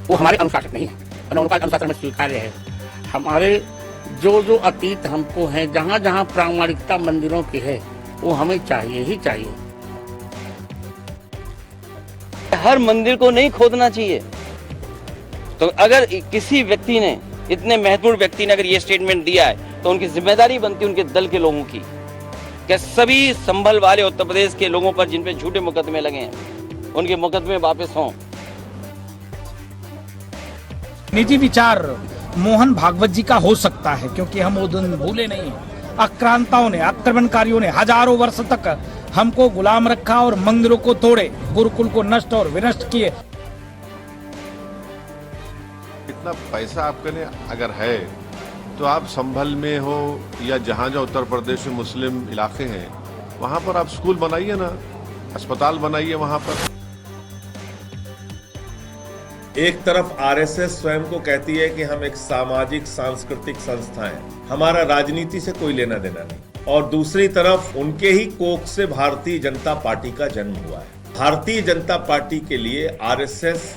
वो हमारे अनुशासन नहीं है, उनका अनुशासन में स्वीकार्य है। हमारे जो अतीत हमको है, जहाँ जहाँ प्रामाणिकता मंदिरों की है, वो हमें चाहिए ही चाहिए। हर मंदिर को नहीं खोदना चाहिए। तो अगर किसी व्यक्ति ने, इतने महत्वपूर्ण व्यक्ति ने अगर ये स्टेटमेंट दिया है, तो उनकी जिम्मेदारी बनती है उनके दल के लोगों की कि सभी संभल वाले उत्तर प्रदेश के लोगों पर जिन पे झूठे मुकदमे लगे हैं, उनके मुकदमे वापस हों। निजी विचार मोहन भागवत जी का हो सकता है, क्योंकि हम वो दिन भूले नहीं हैं। आक्रांताओं ने, आक्रमणकारियों ने हजारों वर्ष तक हमको गुलाम रखा और मंदिरों को तोड़े, गुरुकुल को नष्ट और विनष्ट किए। इतना पैसा आपके लिए अगर है तो आप संभल में हो या जहाँ जहाँ उत्तर प्रदेश में मुस्लिम इलाके हैं, वहाँ पर आप स्कूल बनाइए ना, अस्पताल बनाइए वहाँ पर। एक तरफ आरएसएस स्वयं को कहती है कि हम एक सामाजिक सांस्कृतिक संस्था हैं, हमारा राजनीति से कोई लेना देना नहीं, और दूसरी तरफ उनके ही कोख से भारतीय जनता पार्टी का जन्म हुआ है। भारतीय जनता पार्टी के लिए आरएसएस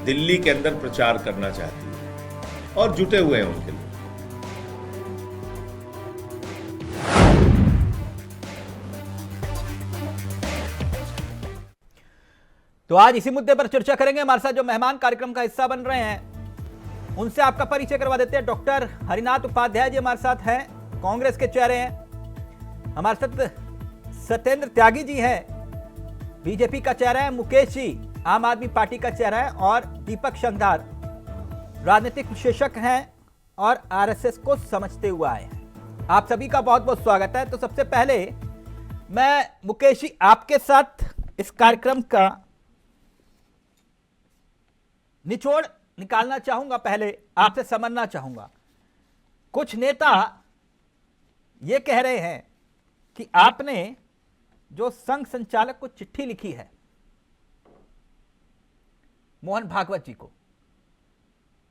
दिल्ली के अंदर प्रचार करना चाहती है और जुटे हुए हैं उनके लिए। तो आज इसी मुद्दे पर चर्चा करेंगे। हमारे साथ जो मेहमान कार्यक्रम का हिस्सा बन रहे हैं, उनसे आपका परिचय करवा देते हैं। डॉक्टर हरिनाथ उपाध्याय जी हमारे साथ हैं, कांग्रेस के चेहरे हैं। हमारे साथ सत्येंद्र त्यागी जी हैं, बीजेपी का चेहरा है। मुकेश जी आम आदमी पार्टी का चेहरा है, और दीपक शंघार राजनीतिक विशेषज्ञ हैं और आरएसएस को समझते हुए आए हैं। आप सभी का बहुत बहुत स्वागत है। तो सबसे पहले मैं मुकेश जी आपके साथ इस कार्यक्रम का निचोड़ निकालना चाहूंगा। पहले आपसे समझना चाहूंगा, कुछ नेता यह कह रहे हैं कि आपने जो संघ संचालक को चिट्ठी लिखी है मोहन भागवत जी को,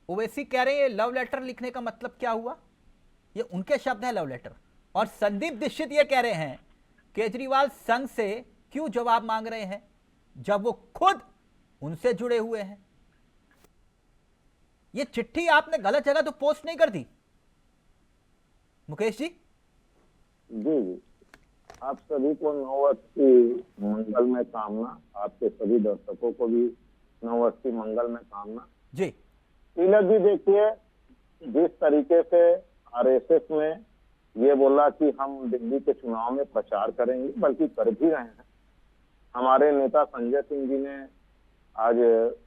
ओवैसी कह रहे हैं लव लेटर लिखने का मतलब क्या हुआ? ये उनके शब्द है, लव लेटर। और संदीप दीक्षित ये कह रहे हैं केजरीवाल संघ से क्यों जवाब मांग रहे हैं जब वो खुद उनसे जुड़े हुए हैं। ये चिट्ठी आपने गलत जगह तो पोस्ट नहीं कर दी मुकेश जी? जी, आप सभी को नववर्ष की मंगल में कामना, आपके सभी दर्शकों को भी नववर्ष की मंगल में कामना जी। तिलक जी, देखिए जिस तरीके से आरएसएस में ये बोला कि हम दिल्ली के चुनाव में प्रचार करेंगे, बल्कि कर भी रहे हैं। हमारे नेता संजय सिंह जी ने आज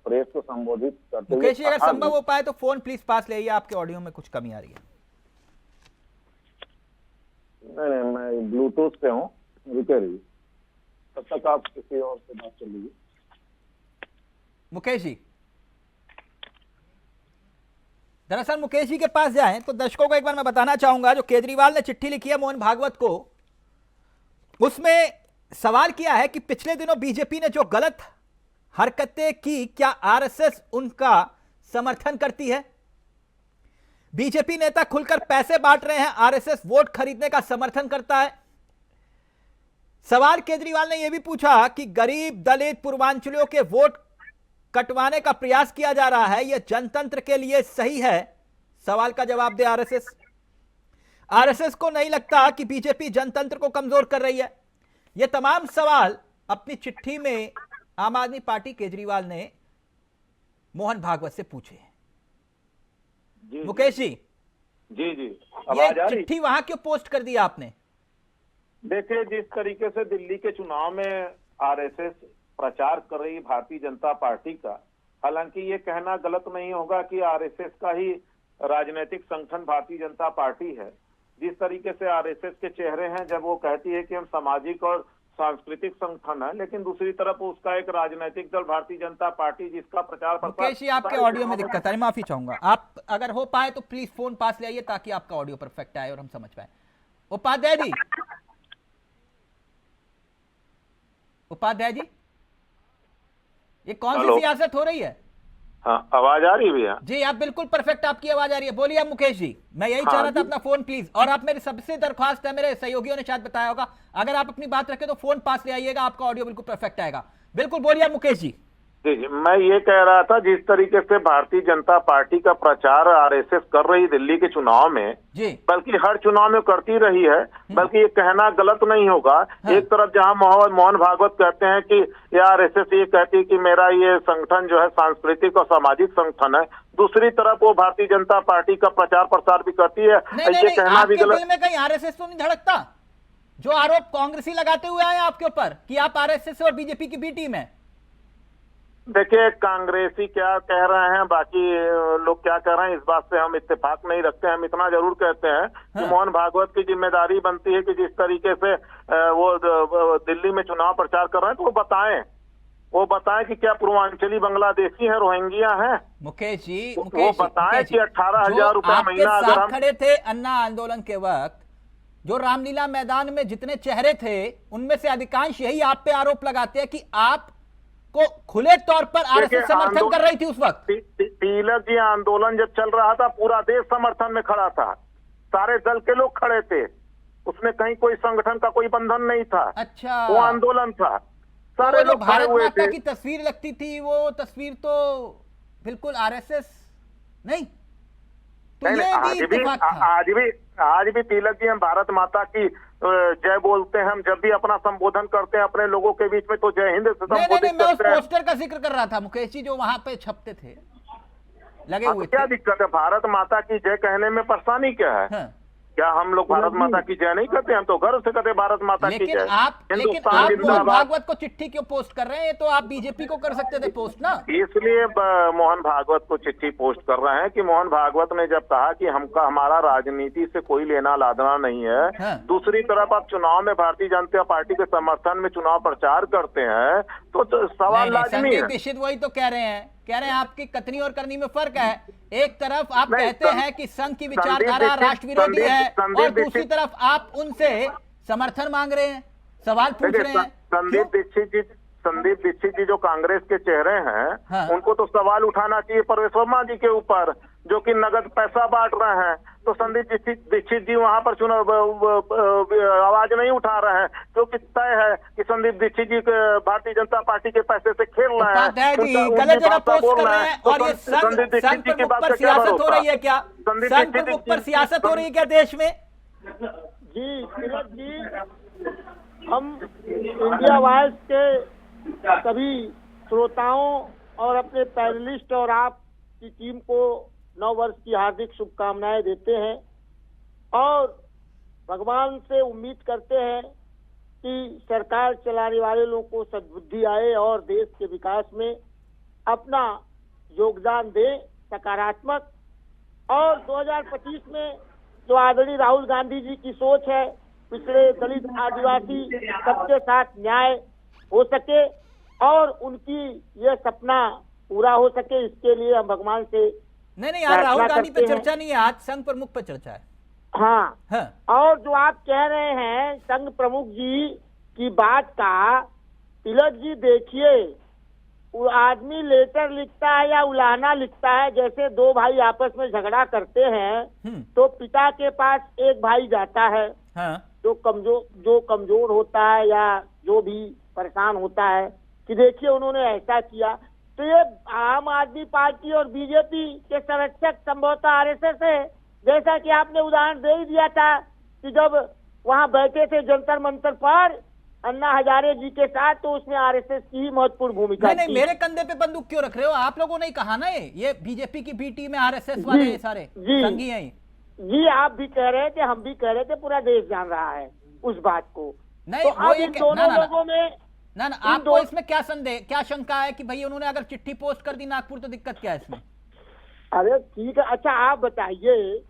प्रेस को संबोधित करते हुए, मुकेश जी अगर संभव हो पाए तो फोन प्लीज पास ले आइए, आपके ऑडियो में कुछ कमी आ रही है। नहीं, मैं ब्लूटूथ से हूँ, रुके रहिए, तब तक आप किसी और से बात कर लीजिए। मुकेश जी, दरअसल मुकेश जी के पास जाएं तो दर्शकों को एक बार मैं बताना चाहूंगा, जो केजरीवाल ने चिट्ठी लिखी है मोहन भागवत को, उसमें सवाल किया है कि पिछले दिनों बीजेपी ने जो गलत हरकतें की, क्या आरएसएस उनका समर्थन करती है? बीजेपी नेता खुलकर पैसे बांट रहे हैं, आरएसएस वोट खरीदने का समर्थन करता है। सवाल केजरीवाल ने यह भी पूछा कि गरीब, दलित, पूर्वांचलियों के वोट कटवाने का प्रयास किया जा रहा है, यह जनतंत्र के लिए सही है? सवाल का जवाब दे आरएसएस। आरएसएस को नहीं लगता कि बीजेपी जनतंत्र को कमजोर कर रही है। यह तमाम सवाल अपनी चिट्ठी में आम आदमी पार्टी केजरीवाल ने मोहन भागवत से पूछे हैं। मुकेश जी, जी, ये चिट्ठी वहां क्यों पोस्ट कर दी आपने? देखिए, जिस तरीके से दिल्ली के चुनाव में आरएसएस प्रचार कर रही भारतीय जनता पार्टी का, हालांकि ये कहना गलत नहीं होगा कि आरएसएस का ही राजनीतिक संगठन भारतीय जनता पार्टी है। जिस तरीके से आरएसएस के चेहरे हैं, जब वो कहती है कि हम सामाजिक और सांस्कृतिक संगठन है, लेकिन दूसरी तरफ उसका एक राजनीतिक दल भारतीय जनता पार्टी जिसका प्रचार प्रसार। मुकेश जी, आपके ऑडियो में दिक्कत है, माफी चाहूंगा। आप अगर हो पाए तो प्लीज फोन पास ले आइए ताकि आपका ऑडियो परफेक्ट आए और हम समझ पाए। उपाध्याय जी, उपाध्याय जी, ये कौन सी सियासत हो रही है? हाँ, आवाज आ रही है भैया? जी, आप बिल्कुल परफेक्ट, आपकी आवाज आ रही है। बोलिए आप मुकेश जी, मैं यही चाह रहा था, अपना फोन प्लीज। और आप, मेरी सबसे दरख्वास्त है, मेरे सहयोगियों ने शायद बताया होगा, अगर आप अपनी बात रखें तो फोन पास ले आइएगा, आपका ऑडियो बिल्कुल परफेक्ट आएगा। बिल्कुल बोलिए मुकेश जी। जी, मैं ये कह रहा था जिस तरीके से भारतीय जनता पार्टी का प्रचार आरएसएस कर रही दिल्ली के चुनाव में, जी बल्कि हर चुनाव में करती रही है, बल्कि ये कहना गलत नहीं होगा। एक तरफ जहां मोहन भागवत कहते हैं कि ये आरएसएस ये कहती है कि मेरा ये संगठन जो है सांस्कृतिक और सामाजिक संगठन है, दूसरी तरफ वो भारतीय जनता पार्टी का प्रचार प्रसार भी करती है। नहीं, ये कहना भी आपके गलत। दिल में कहीं आरएसएस तो नहीं धड़कता? जो आरोप कांग्रेसी लगाते हुए आए आपके ऊपर कि आप आरएसएस और बीजेपी की बी टीम है। देखिए, कांग्रेसी क्या कह रहे हैं, बाकी लोग क्या कह रहे हैं, इस बात से हम इत्तेफाक नहीं रखते हैं। हम इतना जरूर कहते हैं कि मोहन भागवत की जिम्मेदारी बनती है कि जिस तरीके से वो दिल्ली में चुनाव प्रचार कर रहे हैं, तो वो बताएं कि क्या पूर्वांचली बांग्लादेशी है, रोहिंग्या है। मुकेश जी, वो बताएं कि 18,000 रुपया महीना अगर हम खड़े थे अन्ना आंदोलन के वक्त, जो रामलीला मैदान में जितने चेहरे थे उनमें से अधिकांश यही आप पे आरोप लगाते हैं कि आप को खुले तौर पर आरएसएस समर्थन कर रही थी उस वक्त। तिलक जी आंदोलन जब चल रहा था, पूरा देश समर्थन में खड़ा था, सारे दल के लोग खड़े थे, उसमें कहीं कोई संगठन का कोई बंधन नहीं था। अच्छा, वो आंदोलन था, सारे जो लोग खड़े भारत हुए माता थे। की तस्वीर लगती थी, वो तस्वीर तो बिल्कुल आरएसएस नहीं। तो नहीं, ये भी इत्तेफाक था। आज भी तिलक जी हम भारत माता की जय बोलते हैं। हम जब भी अपना संबोधन करते हैं अपने लोगों के बीच में, तो जय हिंद से नहीं, संबोधित मैं उस करते हैं। पोस्टर का जिक्र कर रहा था मुकेश जी, जो वहां पे छपते थे, लगे हाँ, हुए तो क्या थे। दिक्कत है? भारत माता की जय कहने में परेशानी क्या है? हाँ। क्या हम लोग भारत माता की जय नहीं करते? हम तो गर्व से कहते हैं भारत माता की लेकिन जय। आप हिंदुस्तान मोहन जिंदाबाद। भागवत को चिट्ठी क्यों पोस्ट कर रहे हैं? ये तो आप बीजेपी को कर सकते थे पोस्ट ना। इसलिए मोहन भागवत को चिट्ठी पोस्ट कर रहे हैं कि मोहन भागवत ने जब कहा कि हमारा राजनीति से कोई लेना लादना नहीं है, हाँ। दूसरी तरफ आप चुनाव में भारतीय जनता पार्टी के समर्थन में चुनाव प्रचार करते हैं, तो सवाल लाजमी संदीप है। दीक्षित वही तो कह रहे हैं आपकी कथनी और करनी में फर्क है। एक तरफ आप नहीं, कहते हैं कि संघ की विचारधारा दीक्षित- राष्ट्र विरोधी है, संदीप और दूसरी दीक्षित- तरफ आप उनसे समर्थन मांग रहे हैं, सवाल पूछ रहे हैं। संदीप दीक्षित जी जो कांग्रेस के चेहरे हैं, हाँ। उनको तो सवाल उठाना चाहिए परवेश वर्मा जी के ऊपर, जो कि नगद पैसा बांट रहे हैं। तो संदीप दीक्षित जी वहां पर चुनाव आवाज नहीं उठा रहे हैं, क्योंकि तय है कि संदीप दीक्षित जी भारतीय जनता पार्टी के पैसे से खेल रहे हैं। उपाध्याय जी उनकी गलत जगह भाषा पोस्ट बोल कर रहे रहे हैं। हैं, तो और ये संदीप दीक्षित संघ जी की प्रमुख बात पर का क्या सियासत हो भरोसा? रही है क्या? संदीप संघ दीक्षित प्रमुख जी- पर सियासत हो रही है क्या देश में? जी तिलक जी, हम इंडिया वॉइस के सभी श्रोताओं और अपने पैनलिस्ट और आपकी टीम को नव वर्ष की हार्दिक शुभकामनाएं देते हैं, और भगवान से उम्मीद करते हैं कि सरकार चलाने वाले लोगों को सद्बुद्धि आए और देश के विकास में अपना योगदान दे सकारात्मक। और 2025 में जो आदरणीय राहुल गांधी जी की सोच है, पिछड़े दलित आदिवासी सबके साथ न्याय हो सके और उनकी यह सपना पूरा हो सके, इसके लिए हम भगवान से नहीं, आज राहुल गांधी पे करते हैं। चर्चा नहीं है, आज संघ प्रमुख पे चर्चा है। हाँ, हाँ। और जो आप कह रहे हैं संघ प्रमुख जी की बात का, तिलक जी देखिए, वो आदमी लेटर लिखता है या उलाहना लिखता है, जैसे दो भाई आपस में झगड़ा करते हैं तो पिता के पास एक भाई जाता है, हाँ। जो कमजोर होता है या जो भी परेशान होता है, कि देखिए उन्होंने ऐसा किया। तो ये आम आदमी पार्टी और बीजेपी के संरक्षक संभवतः आरएसएस है, जैसा कि आपने उदाहरण दे ही दिया था कि जब वहां बैठे थे जंतर मंतर पर अन्ना हजारे जी के साथ, तो उसमें आरएसएस की ही महत्वपूर्ण भूमिका नहीं, थी। मेरे कंधे पे बंदूक क्यों रख रहे हो? आप लोगों ने ही कहा ना, ये बीजेपी की बी टीम है, आरएसएस वाले ये सारे संघी हैं। जी, आप भी कह रहे थे, हम भी कह रहे थे, पूरा देश जान रहा है उस बात को। नहीं, तो वो अब ये इन दोनों लोगों में ना आपको इसमें क्या संदेह, क्या शंका है कि भाई उन्होंने अगर चिट्ठी पोस्ट कर दी नागपुर, तो दिक्कत क्या है इसमें? अरे ठीक है, अच्छा आप बताइए,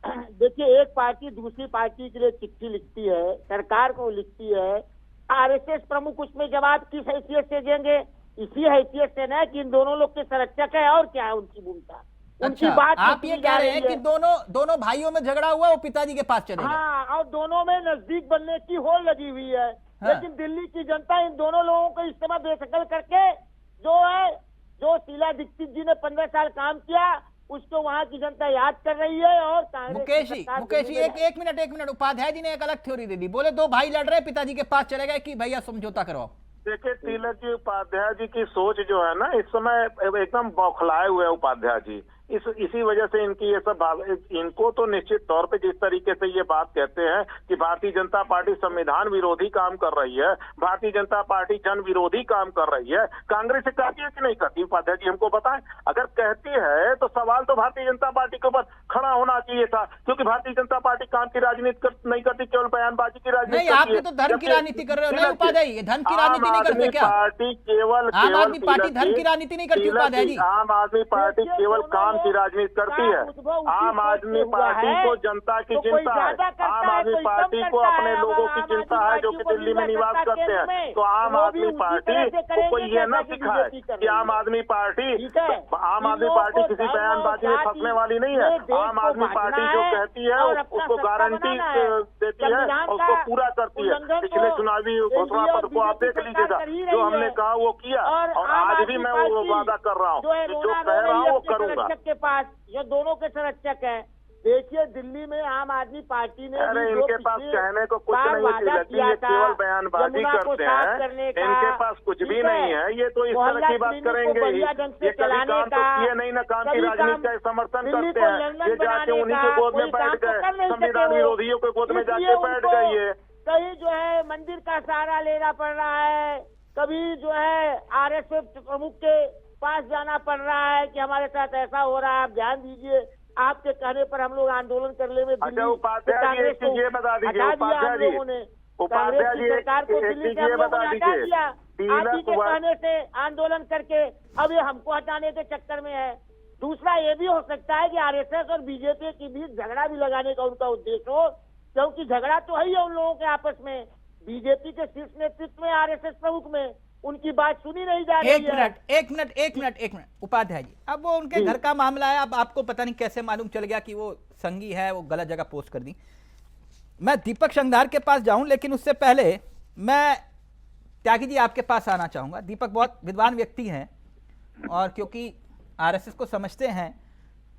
देखिए एक पार्टी दूसरी पार्टी के लिए चिट्ठी लिखती है, सरकार को लिखती है, आरएसएस प्रमुख उसमें जवाब किस हैसियत से देंगे? इसी हैसियत से ना कि इन दोनों लोग के संरक्षक है, और क्या है उनकी भूमिका? उनकी अच्छा, बात आप ये कह रहे हैं कि दोनों भाइयों में झगड़ा हुआ, वो पिताजी के पास चले गए। हाँ, और दोनों में नजदीक बनने की होड़ लगी हुई है। हाँ। लेकिन दिल्ली की जनता इन दोनों लोगों को इस समय बेशकल करके, जो शीला दीक्षित जी ने 15 साल काम किया, उसको वहां की जनता याद कर रही है। और मुकेश जी एक मिनट, उपाध्याय जी ने एक अलग थ्योरी दे दी, बोले दो भाई लड़ रहे, पिताजी के पास चले गए कि भैया समझौता करवाओ। देखिए तिलक जी उपाध्याय जी की सोच जो है ना इस समय एकदम बौखलाए हुए हैं उपाध्याय जी। इसी वजह से इनकी ये सब इनको तो निश्चित तौर पे जिस तरीके से ये बात कहते हैं कि भारतीय जनता पार्टी संविधान विरोधी काम कर रही है, भारतीय जनता पार्टी जन विरोधी काम कर रही है, कांग्रेस से कहती है कि नहीं करती? उपाध्याय जी हमको बताएं। अगर कहती है तो सवाल तो भारतीय जनता पार्टी के ऊपर खड़ा होना चाहिए था, क्योंकि भारतीय जनता पार्टी काम की राजनीति नहीं करती, केवल बयानबाजी की राजनीति नहीं, आपने तो धर्म की राजनीति कर रहे हो। नहीं उपाध्याय जी, धर्म की राजनीति नहीं करते क्या? पार्टी केवल आम आदमी पार्टी धर्म की राजनीति नहीं करती उपाध्याय जी। आम आदमी पार्टी केवल काम की राजनीति करती है। आम आदमी पार्टी को जनता की चिंता है, आम आदमी पार्टी को अपने लोगों की चिंता है जो कि दिल्ली में निवास करते हैं। तो आम आदमी पार्टी को कोई ये न सिखाए कि आम आदमी पार्टी किसी बयानबाजी में फंसने वाली नहीं है। आम आदमी पार्टी जो कहती है उसको गारंटी देती है और उसको पूरा करती है। पिछले चुनावी घोषणा पत्र को आप देख लीजिएगा, जो हमने कहा वो किया, और आज भी मैं वो वादा कर रहा हूँ कि जो कह रहा हूँ वो करूंगा। के पास ये दोनों के संरक्षक हैं। देखिए दिल्ली में आम आदमी पार्टी ने अरे इनके पास कहने को कुछ नहीं है, ये केवल बयानबाजी करते हैं, इनके पास कुछ भी नहीं है। ये तो इस तरह की बात करेंगे ही, ये कभी काम तो किए नहीं, ना काम की राजनीति का समर्थन करते हैं। ये जाके उन्हीं के गोद में बैठ गए, संविधान विरोधियों के गोद में जाके बैठ गए। ये कहीं जो है मंदिर का सहारा लेना पड़ रहा है, कभी जो है आरएसएस प्रमुख के पास जाना पड़ रहा है कि हमारे साथ ऐसा हो रहा है, आप ध्यान दीजिए। आपके कहने पर हम लोग आंदोलन करने में अच्छा उपाध्याय जी एक चीज ये बता दीजिए, उपाध्याय जी सरकार को दिल्ली से हटा दिया, आप ही के कहने से आंदोलन करके अब ये हमको हटाने के चक्कर में है। दूसरा ये भी हो सकता है कि आरएसएस और बीजेपी के बीच झगड़ा भी लगाने का उनका उद्देश्य हो, क्योंकि झगड़ा तो है ही उन लोगों के आपस में। बीजेपी के शीर्ष नेतृत्व में, आरएसएस प्रमुख में उनकी बात सुनी नहीं जा रही है। एक मिनट उपाध्याय जी, अब वो उनके घर का मामला है। अब आपको पता नहीं कैसे मालूम चल गया कि वो संगी है, वो गलत जगह पोस्ट कर दी। मैं दीपक शंगधार के पास जाऊं, लेकिन उससे पहले मैं त्यागी जी आपके पास आना चाहूंगा। दीपक बहुत विद्वान व्यक्ति हैं और क्योंकि आरएसएस को समझते हैं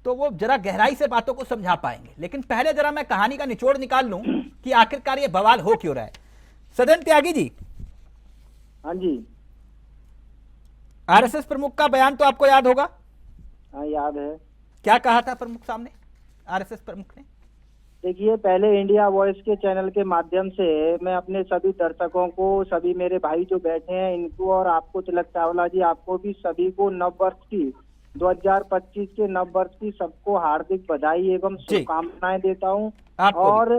तो वो जरा गहराई से बातों को समझा पाएंगे। लेकिन पहले जरा मैं कहानी का निचोड़ निकाल लूं कि आखिरकार ये बवाल हो क्यों रहा है। सदन त्यागी जी। हाँ जी। आरएसएस प्रमुख का बयान तो आपको याद होगा? हाँ याद है। क्या कहा था प्रमुख सामने, आरएसएस प्रमुख ने? देखिए पहले इंडिया वॉइस के चैनल के माध्यम से मैं अपने सभी दर्शकों को, सभी मेरे भाई जो बैठे हैं इनको और आपको तिलक चावला जी, आपको भी सभी को नववर्ष की 2025 के नववर्ष की सबको हार्दिक बधाई एवं शुभकामनाएं देता हूं। और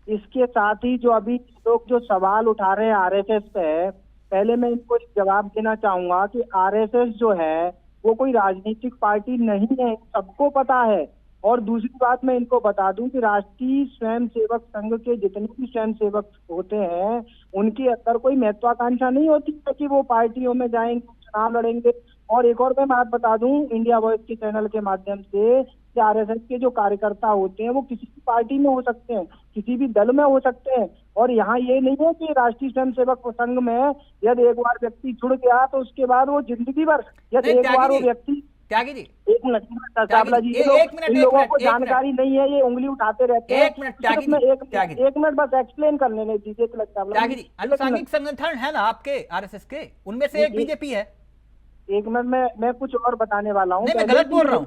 इसके साथ ही जो अभी लोग जो सवाल उठा रहे हैं आरएसएस पे, पहले मैं इनको जवाब देना चाहूंगा कि आरएसएस जो है वो कोई राजनीतिक पार्टी नहीं है, सबको पता है। और दूसरी बात मैं इनको बता दूं कि राष्ट्रीय स्वयंसेवक संघ के जितने भी स्वयंसेवक होते हैं उनके अंदर कोई महत्वाकांक्षा नहीं होती है कि वो पार्टियों में जाएंगे, चुनाव लड़ेंगे। और एक और मैं बात बता दूं इंडिया वॉइस के चैनल के माध्यम से कि आरएसएस के जो कार्यकर्ता होते हैं वो किसी भी पार्टी में हो सकते हैं, किसी भी दल में हो सकते हैं। और यहाँ ये नहीं है कि राष्ट्रीय स्वयंसेवक संघ में यदि एक बार व्यक्ति जुड़ गया तो उसके बाद वो जिंदगी भर, यदि एक बार वो व्यक्ति त्यागी जी, एक मिनट चावला जी, इन लोगों को जानकारी नहीं है, ये उंगली उठाते रहते हैं। एक मिनट बस एक्सप्लेन करने नहीं दीजिए त्यागी जी। अनुसांगिक संगठन है ना आपके आरएसएस के, उनमें से एक बीजेपी है। एक मिनट मैं कुछ और बताने वाला हूँ। मैं गलत बोल रहा हूँ?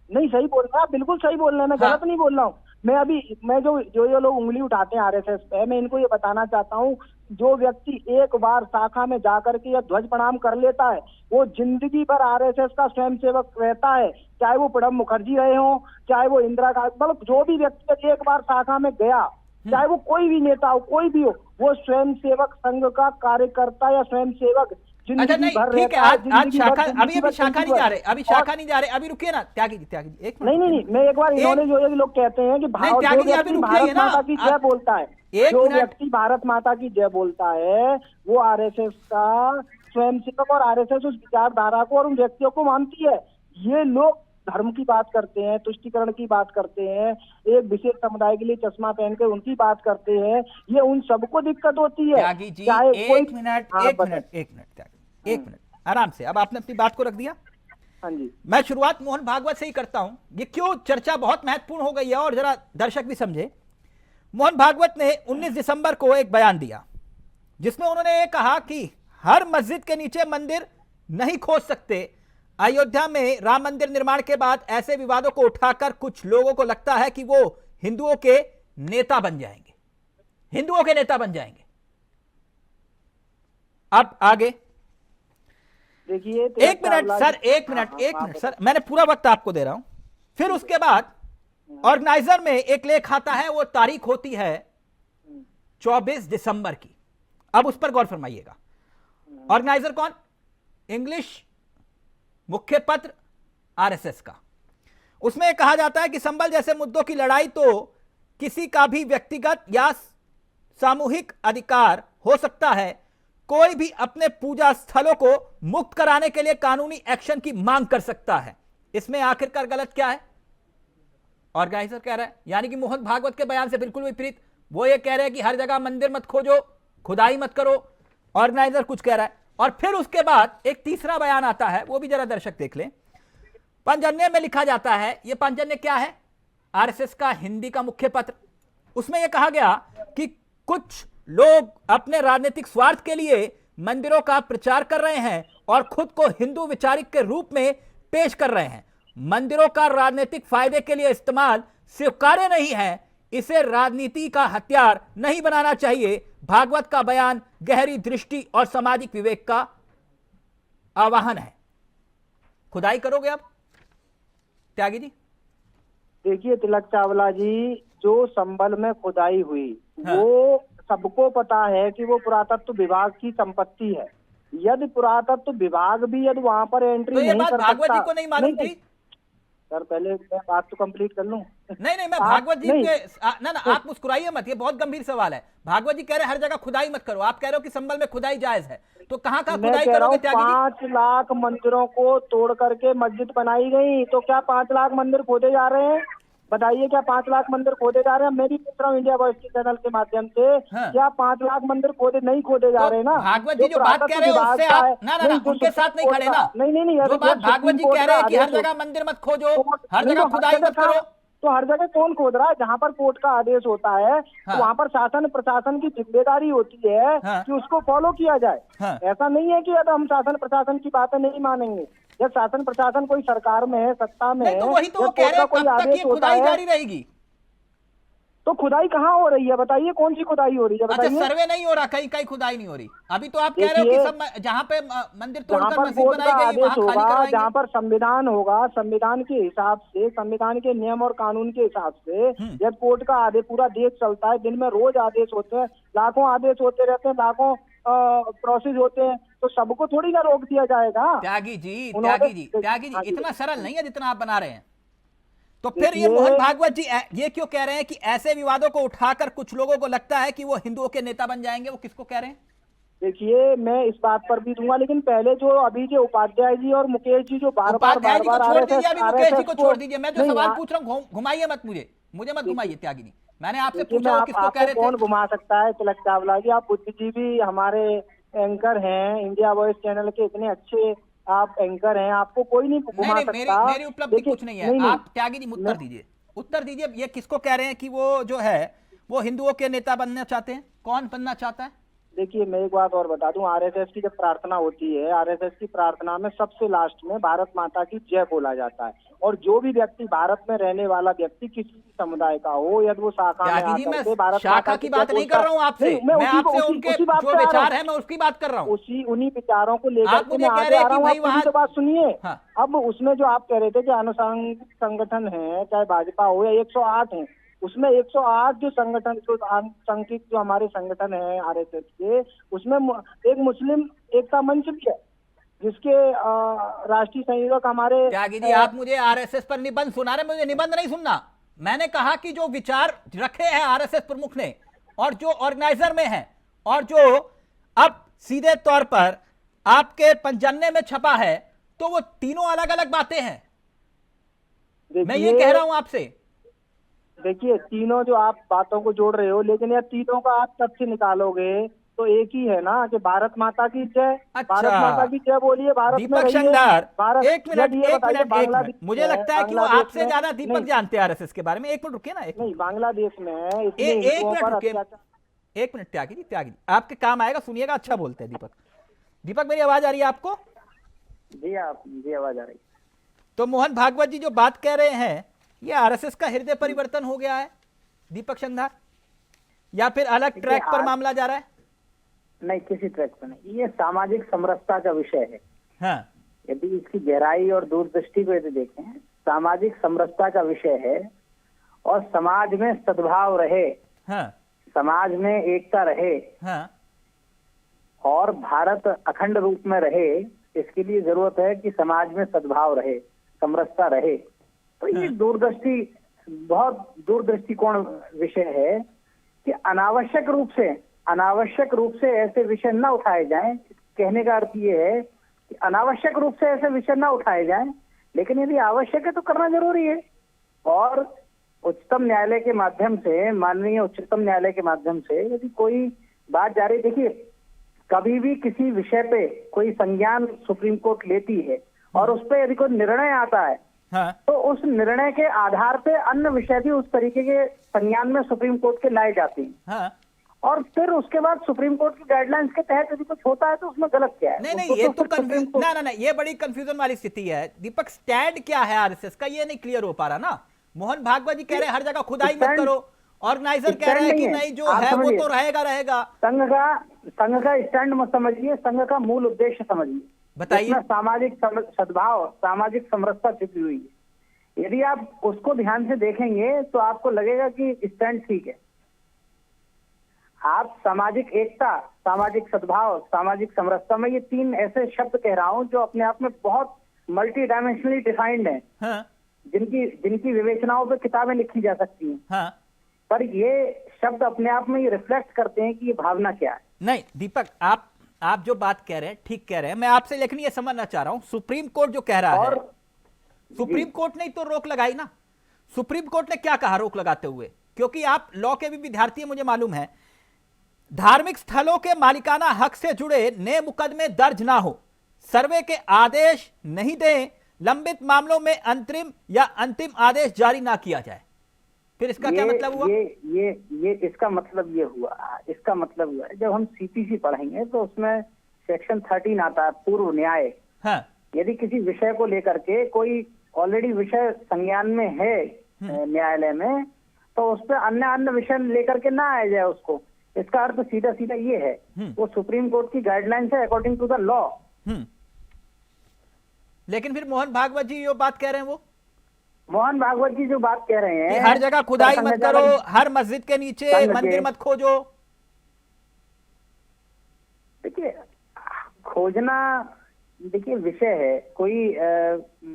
नहीं सही बोल रहा है, बिल्कुल सही बोल रहे हैं, मैं गलत नहीं बोल रहा हूँ। मैं जो ये लोग उंगली उठाते हैं आरएसएस पे, मैं इनको ये बताना चाहता हूँ, जो व्यक्ति एक बार शाखा में जाकर के या ध्वज प्रणाम कर लेता है वो जिंदगी भर आरएसएस का स्वयंसेवक रहता है, चाहे वो प्रणब मुखर्जी रहे हो, चाहे वो इंदिरा गांधी, मतलब जो भी व्यक्ति एक बार शाखा में गया, चाहे वो कोई भी नेता हो, कोई भी हो, वो स्वयंसेवक संघ का कार्यकर्ता या स्वयंसेवक अच्छा नहीं ठीक है। आज शाखा अभी शाखा नहीं जा रहे, अभी शाखा नहीं जा रहे, अभी रुकिए ना त्यागी जी एक मिनट। नहीं मैं एक बार इन्होंने जो लोग कहते हैं कि भारत माता की जय बोलता है, जो व्यक्ति भारत माता की जय बोलता है वो आरएसएस का स्वयंसेवक और आरएसएस उस विचारधारा को और उन व्यक्तियों को मानती है। ये लोग धर्म की बात करते हैं, तुष्टीकरण की बात करते हैं, एक विशेष समुदाय के लिए चश्मा पहन के उनकी बात करते हैं, ये उन सबको दिक्कत होती है। चाहे एक मिनट आराम से। अब आपने अपनी बात को रख दिया। हाँ जी। मैं शुरुआत मोहन भागवत से ही करता हूं। ये क्यों चर्चा बहुत महत्वपूर्ण हो गई है और जरा दर्शक भी समझे। मोहन भागवत ने 19 दिसंबर को एक बयान दिया जिसमें उन्होंने ये कहा कि हर मस्जिद के नीचे मंदिर नहीं खोद सकते। अयोध्या में राम मंदिर निर्माण के बाद ऐसे विवादों को उठाकर कुछ लोगों को लगता है कि वो हिंदुओं के नेता बन जाएंगे, हिंदुओं के नेता बन जाएंगे। अब आगे देखिए, एक मिनट सर, एक मिनट सर, मैंने पूरा वक्त आपको दे रहा हूं। फिर उसके बाद ऑर्गेनाइजर में एक लेख आता है, वो तारीख होती है 24 दिसंबर की। अब उस पर गौर फरमाइएगा। ऑर्गेनाइजर कौन? इंग्लिश मुख्य पत्र आरएसएस का। उसमें कहा जाता है कि संभल जैसे मुद्दों की लड़ाई तो किसी का भी व्यक्तिगत या सामूहिक अधिकार हो सकता है। कोई भी अपने पूजा स्थलों को मुक्त कराने के लिए कानूनी एक्शन की मांग कर सकता है। इसमें आखिरकार गलत क्या है? ऑर्गेनाइजर कह रहा है, यानी कि मोहन भागवत के बयान से बिल्कुल विपरीत। वो ये कह रहे हैं कि हर जगह मंदिर मत खोजो, खुदाई मत करो। ऑर्गेनाइजर कुछ कह रहा है। और फिर उसके बाद एक तीसरा बयान आता है, वो भी जरा दर्शक देख लें। पंजन्य में लिखा जाता है, ये पंजन्य क्या है? आरएसएस का हिंदी का मुख्य पत्र। उसमें यह कहा गया कि कुछ लोग अपने राजनीतिक स्वार्थ के लिए मंदिरों का प्रचार कर रहे हैं और खुद को हिंदू विचारक के रूप में पेश कर रहे हैं। मंदिरों का राजनीतिक फायदे के लिए इस्तेमाल स्वीकार्य नहीं है। इसे राजनीति का हथियार नहीं बनाना चाहिए। भागवत का बयान गहरी दृष्टि और सामाजिक विवेक का आह्वान है। खुदाई करोगे आप त्यागी जी? देखिए तिलक चावला जी, जो संभल में खुदाई हुई, हाँ। वो सबको पता है कि वो पुरातत्व विभाग की संपत्ति है। यदि पुरातत्व विभाग भी यदि वहाँ पर एंट्री तो ये नहीं बात कर भागवत सकता, जी को नहीं मालूम नहीं, थी? सर पहले मैं बात तो कंप्लीट कर लूं। नहीं, मैं आप- भागवत जी नहीं। के ना आप मुस्कुराइए मत, ये बहुत गंभीर सवाल है। भागवत जी कह रहे हैं हर जगह खुदाई मत करो, आप कह रहे हो कि संभल में खुदाई जायज है, तो कहाँ मैं खुदाई कह रहा करोगे हूँ त्यागी जी? 5 लाख मंदिरों को तोड़ करके मस्जिद बनाई गई, तो क्या 5 लाख मंदिर खोदे जा रहे हैं? बताइए, क्या 5 लाख मंदिर खोदे जा रहे हैं? मैं भी पूछ रहा हूँ इंडिया वॉइस के चैनल के माध्यम से, हाँ। क्या 5 लाख मंदिर नहीं खोदे जा तो रहे हैं ना? भागवत जी जो बात कह रहे हो उससे आप ना उनके साथ नहीं खड़े ना। नहीं, जो बात भागवत जी कह रहे हैं कि हर जगह मंदिर मत खोजो, हर जगह खुदाई मत करो, तो हर जगह कौन खोद रहा है? जहाँ पर कोर्ट का आदेश होता है, हाँ। तो वहाँ पर शासन प्रशासन की जिम्मेदारी होती है हाँ। कि उसको फॉलो किया जाए। हाँ। ऐसा नहीं है कि यदि हम शासन प्रशासन की बातें नहीं मानेंगे। जब शासन प्रशासन कोई सरकार में है, सत्ता में नहीं है, तो वही तो वो जब कह कोर्ट रहे का हैं कोई कब तक आदेश ये होता खुदाई है, जारी रहेगी? तो खुदाई कहाँ हो रही है? बताइए, कौन सी खुदाई हो रही है? अच्छा, बताइए। सर्वे नहीं हो रहा, कहीं कहीं खुदाई नहीं हो रही। अभी तो आप कह रहे हो कि देखिए, सब जहाँ पे मंदिर जहाँ तोड़कर पर मस्जिद कोर्ट बनाई का गई आदेश वहाँ खाली होगा, करवाएंगे। जहाँ पर संविधान होगा, संविधान के हिसाब से, संविधान के नियम और कानून के हिसाब से जब कोर्ट का आदेश, पूरा देश चलता है, दिन में रोज आदेश होते हैं, लाखों आदेश होते रहते हैं, लाखों प्रोसेस होते हैं, तो सबको थोड़ी ना रोक दिया जाएगा। त्यागी जी, उन्होंने- त्यागी हाँ जी, जी। इतना सरल नहीं है जितना आप बना रहे हैं। तो फिर ये देखिए- मोहन भागवत जी ये क्यों कह रहे हैं कि ऐसे विवादों को उठाकर कुछ लोगों को लगता है कि वो हिंदुओं के नेता बन जाएंगे? वो किसको कह रहे हैं? देखिए, मैं इस बात पर भी दूंगा, लेकिन पहले जो अभी जो उपाध्याय जी और मुकेश जी जो बार बार उपाध्याय जी को छोड़ दीजिए, अभी मुकेश जी को RSS छोड़ दीजिए। मैं जो नहीं, सवाल पूछ रहा हूँ घुमाइए मत, मुझे मत घुमाइए त्यागी जी। मैंने आपसे देखिए, पूछा मैं वो किसको कह आपको रहे कौन थे? घुमा सकता है? तिलक चावला जी, आप बुद्धिजीवी हमारे एंकर हैं, इंडिया वॉइस चैनल के इतने अच्छे आप एंकर हैं, आपको कोई नहीं घुमा नहीं, सकता। मेरी उपलब्धि देखिए, कुछ नहीं है। आप त्यागी जी उत्तर दीजिए, ये किसको कह रहे हैं कि वो जो है वो हिंदुओं के नेता बनना चाहते हैं? कौन बनना चाहता है? देखिए, मैं एक बात और बता दूं, आरएसएस की जब प्रार्थना होती है, आरएसएस की प्रार्थना में सबसे लास्ट में भारत माता की जय बोला जाता है। और जो भी व्यक्ति भारत में रहने वाला व्यक्ति किसी भी समुदाय का हो, यदि वो शाखा में त्यागी जी, आकर मैं के भारत शाखा माता की जय बात नहीं बोलता कर रहा हूँ आपसे, नहीं, मैं उसी आपसे उसी- उनके उसी बात जो पे आ रहा विचार हूँ। है मैं उसकी बात कर रहा हूँ। उन्हीं विचारों को लेकर आप के मुझे मैं कह आगे रहे आ हैं रहा कि हूँ। भाई आप मेरी वहाँ- तो बात सुनिए। हाँ। अब उसमें जो आप कह रहे थे कि अनुसांगिक संगठन है, चाहे भाजपा हो या 108 है, उसमें 108 जो संगठन, जो आंतरिक जो हमारे संगठन है आरएसएस के, उसमें एक मुस्लिम एकता मंच भी है, जिसके राष्ट्रीय संयोजक हमारे त्यागी जी, आप मुझे आरएसएस पर निबंध सुना रहे, मुझे निबंध नहीं सुनना। मैंने कहा कि जो विचार रखे हैं आरएसएस प्रमुख ने और जो ऑर्गेनाइजर में है और जो अब सीधे तौर पर आपके पंजन्ने में छपा है, तो वो तीनों अलग अलग बातें हैं। मैं ये कह रहा हूं आपसे। देखिए, तीनों जो आप बातों को जोड़ रहे हो, लेकिन यह तीनों का आप तथ्य निकालोगे तो एक ही है ना, कि भारत माता की जय। अच्छा। भारत माता की जय बोलिए, भारत में दीपक रहिए। शंदार, भारत एक मिनट, मुझे लगता है कि वो बांग्लादेश आपसे में- ज्यादा दीपक नहीं, जानते हैं आरएसएस के बारे में। एक मिनट रुकिए ना, नहीं, बांग्लादेश में इतने एक हिंदुओं मिनट पर रुकिए, अत्याचार- एक मिनट त्यागी जी, आपके काम आएगा, सुनिएगा, अच्छा बोलते हैं दीपक। दीपक, मेरी आवाज आ रही है आपको? जी आवाज आ रही है। तो मोहन भागवत जी जो बात कह रहे हैं, ये आरएसएस का हृदय परिवर्तन हो गया है दीपक संधार, या फिर अलग ट्रैक पर मामला जा रहा है? नहीं, किसी ट्रैक पर नहीं, ये सामाजिक समरसता का विषय है। हाँ, यदि इसकी गहराई और दूरदृष्टि को यदि देखें, सामाजिक समरसता का विषय है और समाज में सद्भाव रहे, हाँ, समाज में एकता रहे, हाँ, और भारत अखंड रूप में रहे, इसके लिए जरूरत है कि समाज में सद्भाव रहे, समरसता रहे। तो ये बहुत दूरदृष्टिकोण विषय है कि अनावश्यक रूप से ऐसे विषय न उठाए जाएं। कहने का अर्थ ये है कि अनावश्यक रूप से ऐसे विषय न उठाए जाएं, लेकिन यदि आवश्यक है तो करना जरूरी है। और उच्चतम न्यायालय के माध्यम से, माननीय उच्चतम न्यायालय के माध्यम से यदि कोई बात जारी, देखिए कभी भी किसी विषय पे कोई संज्ञान सुप्रीम कोर्ट लेती है और उस पर यदि कोई निर्णय आता है, हाँ, तो उस निर्णय के आधार पे अन्य विषय भी उस तरीके के संज्ञान में सुप्रीम कोर्ट के लाए जाते हैं। हाँ। और फिर उसके बाद सुप्रीम कोर्ट की गाइडलाइंस के तहत यदि कुछ होता है तो उसमें गलत क्या है? नहीं, ये तो कंफ्यूजन, ना, ये बड़ी कंफ्यूजन वाली स्थिति है दीपक। स्टैंड क्या है आरएसएस का, ये नहीं क्लियर हो पा रहा ना। मोहन भागवत जी कह रहे हैं हर जगह खुदाई मत करो, ऑर्गेनाइजर कह रहे हैं कि नहीं, जो है वो तो रहेगा। संघ का स्टैंड मत समझिए, संघ का मूल उद्देश्य समझिए। बताइए। सामाजिक सद्भाव, सामाजिक समरसता छिपी हुई है। यदि आप उसको ध्यान से देखेंगे तो आपको लगेगा कि स्टैंड ठीक है। आप सामाजिक एकता, सामाजिक सद्भाव, सामाजिक समरसता में ये तीन ऐसे शब्द कह रहा हूं जो अपने आप में बहुत मल्टी डायमेंशनली डिफाइंड है, हाँ, जिनकी विवेचनाओं पे किताबें लिखी जा सकती हैं। हाँ, पर ये शब्द अपने आप में ये रिफ्लेक्ट करते हैं कि ये भावना क्या है। नहीं दीपक, आप जो बात कह रहे हैं ठीक कह रहे हैं, मैं आपसे लेकिन ये समझना चाह रहा हूं, सुप्रीम कोर्ट जो कह रहा है, सुप्रीम कोर्ट ने तो रोक लगाई ना। सुप्रीम कोर्ट ने क्या कहा रोक लगाते हुए? क्योंकि आप लॉ के भी विद्यार्थी हैं, मुझे मालूम है। धार्मिक स्थलों के मालिकाना हक से जुड़े नए मुकदमे दर्ज ना हो, सर्वे के आदेश नहीं दें, लंबित मामलों में अंतिम आदेश जारी ना किया जाए। फिर इसका क्या मतलब हुआ? ये इसका मतलब ये हुआ जब हम सीपीसी पढ़ेंगे तो उसमें सेक्शन 13 आता है, पूर्व न्याय। हाँ, यदि किसी विषय को लेकर के कोई ऑलरेडी विषय संज्ञान में है न्यायालय में, तो उस पर अन्य विषय लेकर के ना आया जाए उसको। इसका अर्थ सीधा ये है, वो सुप्रीम कोर्ट की गाइडलाइंस है अकॉर्डिंग टू द लॉ। लेकिन फिर मोहन भागवत जी जो बात कह रहे हैं, वो मोहन भागवत जी जो बात कह रहे हैं कि हर जगह खुदाई मत करो, हर मस्जिद के नीचे मंदिर मत खोजो। देखिए, खोजना देखिए विषय है कोई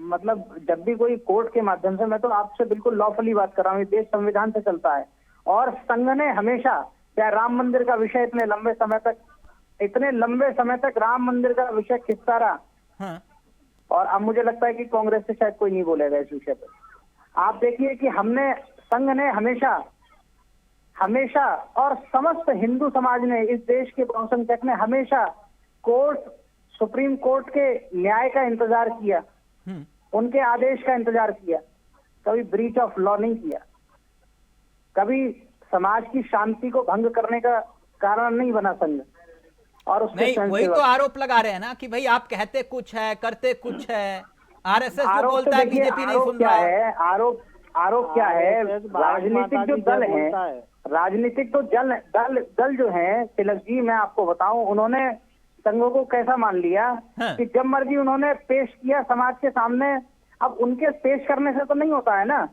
मतलब जब भी कोई कोर्ट के माध्यम से, मैं तो आपसे बिल्कुल लॉफुली बात कर रहा हूँ, देश संविधान से चलता है। और संघ ने हमेशा, चाहे राम मंदिर का विषय इतने लंबे समय तक राम मंदिर का विषय खिंचता रहा। हाँ। और अब मुझे लगता है कि कांग्रेस से शायद कोई नहीं बोलेगा इस विषय पर। आप देखिए कि संघ ने हमेशा और समस्त हिंदू समाज ने, इस देश के बहुसंख्यक ने हमेशा सुप्रीम कोर्ट के न्याय का इंतजार किया, उनके आदेश का इंतजार किया। कभी ब्रीच ऑफ लॉ नहीं किया, कभी समाज की शांति को भंग करने का कारण नहीं बना संघ। और नहीं, वही तो आरोप लगा रहे हैं ना कि भाई आप कहते कुछ है, करते कुछ है। आरएसएस जो बोलता है बीजेपी नहीं सुन रहा है। आरोप क्या है? राजनीतिक जो दल है, राजनीतिक तो दल जो है, तिलक जी मैं आपको बताऊं, उन्होंने संघों को कैसा मान लिया कि जब मर्जी उन्होंने पेश किया समाज के सामने। अब उनके पेश करने से तो नहीं होता है ना,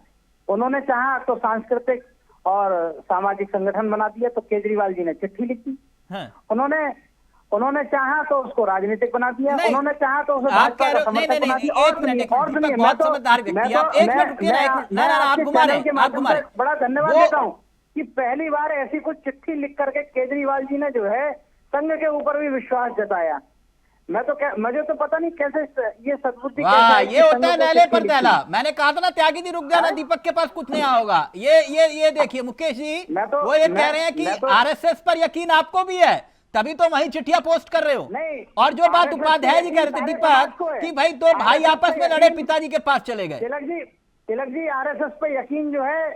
उन्होंने चाहा तो सांस्कृतिक और सामाजिक संगठन बना दिया, तो केजरीवाल जी ने चिट्ठी लिखी। उन्होंने चाहा तो उसको राजनीतिक बना दिया, उन्होंने चाहा तो उसे भाजपा का समर्थक बना दिया। और सुनिए, बड़ा धन्यवाद देता हूँ कि पहली बार ऐसी कुछ चिट्ठी लिख करके केजरीवाल जी ने जो है संघ के ऊपर भी विश्वास जताया। मुझे तो पता नहीं कैसे ये सद्बुद्धि ये होता है नैले पर तैला। मैंने कहा था ना त्यागी जी रुक जाना, दीपक के पास कुछ नहीं होगा। ये देखिए मुकेश जी, वो ये कह रहे हैं कि आरएसएस पर यकीन आपको भी है, तभी तो वही चिट्ठियां पोस्ट कर रहे हो। नहीं, और जो बात उपाध्याय जी कह रहे थे दीपक कि भाई दो भाई आपस में लड़े, पिताजी के पास चले गए। तिलक जी आरएसएस पे यकीन जो है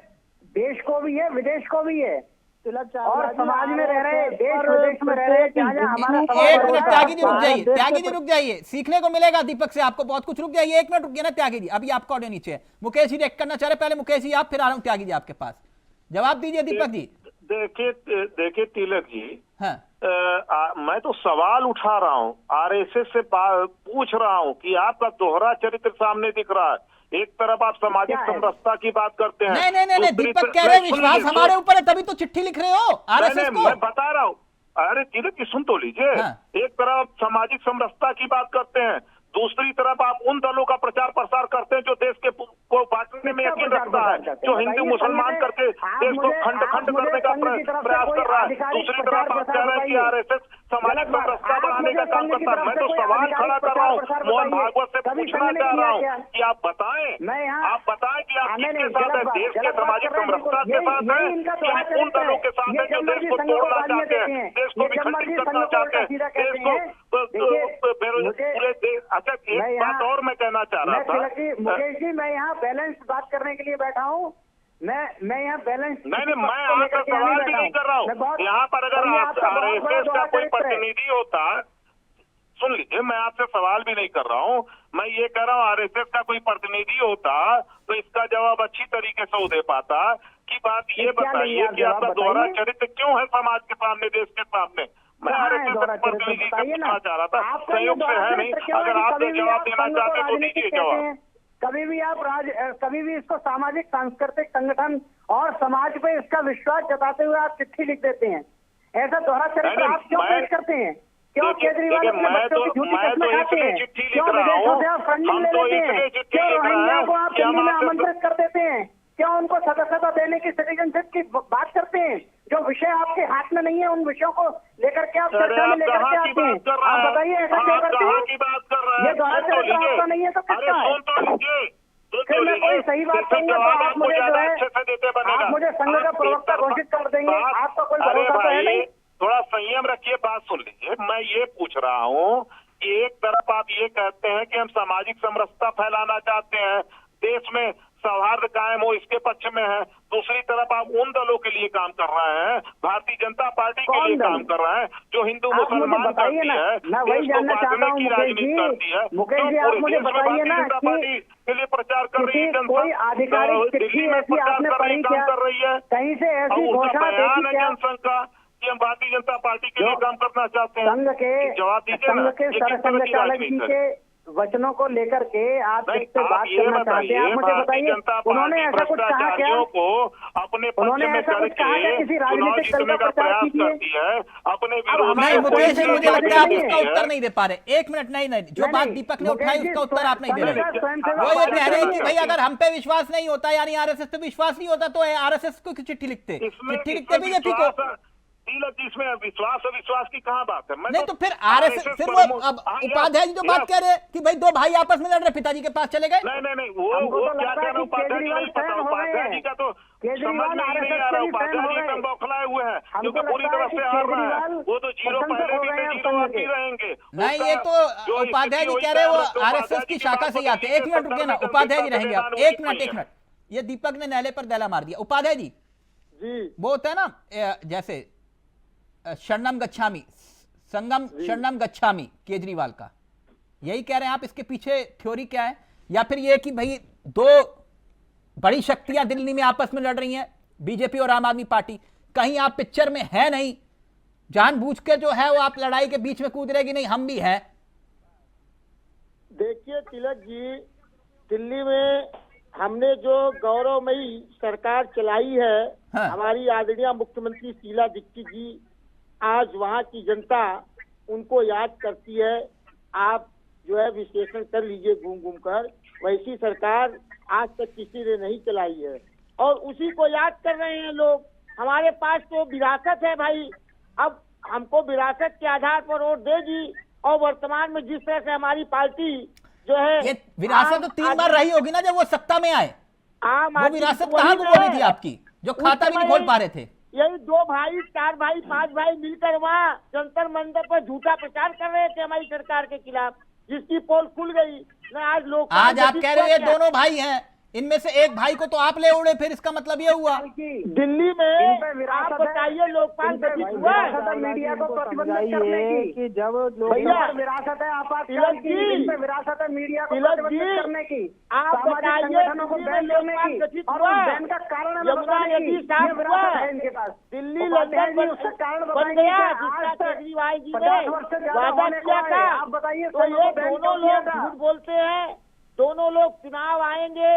देश को भी है, विदेश को भी है। तिलक चावला और समाज में रह रहे, देश और विदेश में रह रहे, जहाँ जहाँ हमारा समाज एक होता मिनट है, त्यागी जी रुक भारत जाइए, देश त्यागी के जी रुक जाइए, सीखने को मिलेगा दीपक से आपको बहुत कुछ। रुक जाइए एक मिनट, रुकिए ना त्यागी जी, अभी आपका ऑडियो नीचे है। मुकेश जी रिएक्ट करना चाह रहे, पहले मुकेश जी आप, फिर आ रहा हूं त्यागी जी आपके पास, जवाब दीजिए दीपक जी। देखिए तिलक जी, हाँ मैं तो सवाल उठा रहा हूँ, आरएसएस से पूछ रहा हूँ कि आपका दोहरा चरित्र सामने दिख रहा है। एक तरफ आप सामाजिक समरसता की बात करते हैं, नहीं दीपक कह रहे हैं विश्वास हमारे ऊपर है तभी तो चिट्ठी लिख रहे हो आरएसएस को। मैं बता रहा हूँ, अरे तिलक जी सुन तो लीजिए। हाँ। एक तरफ सामाजिक समरसता की बात करते हैं, दूसरी तरफ आप उन दलों का प्रचार प्रसार करते हैं जो देश के को बांटने में यकीन रखता है, जो हिंदू मुसलमान करके देश को खंड खंड करने का प्रयास कर रहा है। दूसरी तरफ आप कह रहे हैं कि आरएसएस सामाजिक समरसता बढ़ाने का काम करता है। मैं तो सवाल खड़ा कर रहा हूँ, मोहन भागवत से पूछना चाह रहा हूँ कि आप बताएं कि आप किसके साथ है, देश के सामाजिक समरसता के साथ है या उन दलों के साथ है जो देश को तोड़ना चाहते हैं, देश को विखंडित करना चाहते हैं, देश को पूरे। अच्छा एक बात और मैं कहना चाह रहा था मुकेश जी, मैं यहाँ बैलेंस बात करने के लिए बैठा हूँ। मैं यहाँ बैलेंस नहीं मैं आपका सवाल भी नहीं कर रहा हूँ। यहाँ पर अगर आप आरएसएस का कोई प्रतिनिधि होता, सुन लीजिए, मैं आपसे सवाल भी नहीं कर रहा हूँ, मैं ये कह रहा हूँ आरएसएस का कोई प्रतिनिधि होता तो इसका जवाब अच्छी तरीके से वो दे पाता कि बात ये बताइए कि आपका दोहरा चरित्र क्यों है समाज के सामने, देश के सामने। मैं आरएसएस के प्रतिनिधि से पूछना चाह रहा था, संयोग से है नहीं, अगर आप जवाब देना चाहते तो दीजिए जवाब। कभी भी इसको सामाजिक सांस्कृतिक संगठन और समाज पे इसका विश्वास जताते हुए आप चिट्ठी लिख देते हैं। ऐसा दोहरा चरित्र आप क्यों पेश करते हैं? क्यों केजरीवाल अपने बच्चों की झूठी कस्में खाते हैं? क्यों विदेशों से आप फंडिंग ले लेते हैं? क्यों रोहिंग्या को आप दिल्ली में आमंत्रित कर देते हैं? क्यों उनको सदस्यता देने की, सिटीजनशिप की बात करते हैं? जो विषय आपके हाथ में नहीं है उन विषयों को लेकर के आप चर्चा में लेकर के आते हैं। आप बताइए ऐसा क्यों करते हैं? ये दोहरा चरित्र आपका नहीं है तो किसका है? फिर मैं कोई सही बात कहूंगा तो आप मुझे जो है आप मुझे संघ का प्रवक्ता घोषित कर देंगे। आपका कोई भरोसा तो है नहीं। थोड़ा संयम रखिए, बात सुन लीजिए। मैं ये पूछ रहा हूँ कि एक तरफ आप ये कहते हैं कि हम सामाजिक समरसता फैलाना चाहते हैं, देश में सौहार्द कायम हो इसके पक्ष में है, दूसरी तरफ आप उन दलों के लिए काम कर रहे हैं, भारतीय जनता पार्टी के लिए काम कर रहे हैं जो हिंदू मुसलमान करती है, देश को बांटने की राजनीति करती है, जो पूरे देश में भारतीय जनता पार्टी के लिए प्रचार कर रही है, दिल्ली में प्रचार कर रही, काम कर रही है, कहीं से ऐसी और उसका घोषणा बयान है देखी जनसंघ का कि हम भारतीय जनता पार्टी के लिए काम करना चाहते हैं। संघ के जवाब दीजिए ना, सरसंघ चालक जी के वचनों को लेकर के आप किससे बात करना चाहते हैं? आप मुझे बताइए, उन्होंने ऐसा कुछ कहा क्या? अपने उन्होंने ऐसा कुछ कहा क्या किसी राजनीतिक दल का प्रचार कीजिए? अपने नहीं मुकेश जी, मुझे लगता है आप उसका उत्तर नहीं दे पा रहे। एक मिनट, नहीं जो बात दीपक ने उठाई उसका उत्तर आप नहीं दे रहे। वो ये कह रहे हैं कि भाई अगर हम पे विश्वास नहीं होता, यानी आरएसएस पे विश्वास नहीं होता, तो आरएसएस को चिट्ठी लिखते बीजेपी को। इसमें विश्वास और विश्वास की कहाँ बात है? नहीं तो फिर आरएसएस, फिर वो अब उपाध्याय जी जो बात कह रहे हैं कि भाई दो भाई आपस में लड़ रहे, पिताजी के पास चले गए। नहीं वो क्या कह रहे हैं उपाध्याय जी, नहीं पता उपाध्याय जी का तो समझ में ही नहीं आ रहा। उपाध्याय जी एकदम बौखलाए हुए हैं क्योंकि पूरी तरह से हार रहे हैं। वो तो जीरो पहले भी थे, जीरो अब भी रहेंगे। नहीं ये तो उपाध्याय जी कह रहे हैं वो आरएसएस की शाखा से ही आते हैं। एक मिनट रुकिए ना, उपाध्याय जी रहेंगे आप, एक मिनट। ये दीपक ने नहले पर दैला मार दिया। उपाध्याय जी वो होता है ना जैसे शरणम गच्छामी, संगम शरणम गच्छामी केजरीवाल का, यही कह रहे हैं आप? इसके पीछे थ्योरी क्या है? या फिर ये कि भाई दो बड़ी शक्तियां दिल्ली में आपस में लड़ रही हैं, बीजेपी और आम आदमी पार्टी, कहीं आप पिक्चर में है नहीं, जानबूझ के जो है वो आप लड़ाई के बीच में कूद रहे कि नहीं हम भी हैं? देखिए तिलक जी, दिल्ली में हमने जो गौरवमयी सरकार चलाई है, हमारी आदरणीय मुख्यमंत्री शीला दीक्षित जी, आज वहाँ की जनता उनको याद करती है। आप जो है विश्लेषण कर लीजिए घूम घूम कर, वैसी सरकार आज तक किसी ने नहीं चलाई है और उसी को याद कर रहे हैं लोग। हमारे पास तो विरासत है भाई, अब हमको विरासत के आधार पर वोट देगी। और वर्तमान में जिस तरह से हमारी पार्टी जो है, ये विरासत तो 3 बार रही होगी ना जब वो सत्ता में आए। वो विरासत कहाँ गुम हो रही थी आपकी, जो खाता भी नहीं खोल पा रहे थे? यही 2 भाई 4 भाई 5 भाई मिलकर वहाँ जंतर मंतर पर झूठा प्रचार कर रहे थे हमारी सरकार के खिलाफ, जिसकी पोल खुल गई। आज लोग आज आप कह रहे हैं दोनों भाई हैं, इनमें से एक भाई को तो आप ले उड़े, फिर इसका मतलब ये हुआ दिल्ली में आप बताइए लोकपाल गठित हुआ है मीडिया को प्रतिबंधित करने की कि जब लोग विरासत है आपातकाल की, विरासत है मीडिया को प्रतिबंधित करने की, आप बताइए लोकपाल गठित हुआ का कारण यमुना नदी साफ हुआ है इनके पास, दिल्ली लंदन में उसका कारण बन गया जिसका केजरीवाल जी ने वादा किया था। आप बताइए तो ये दोनों लोग झूठ बोलते हैं, दोनों लोग चुनाव आएंगे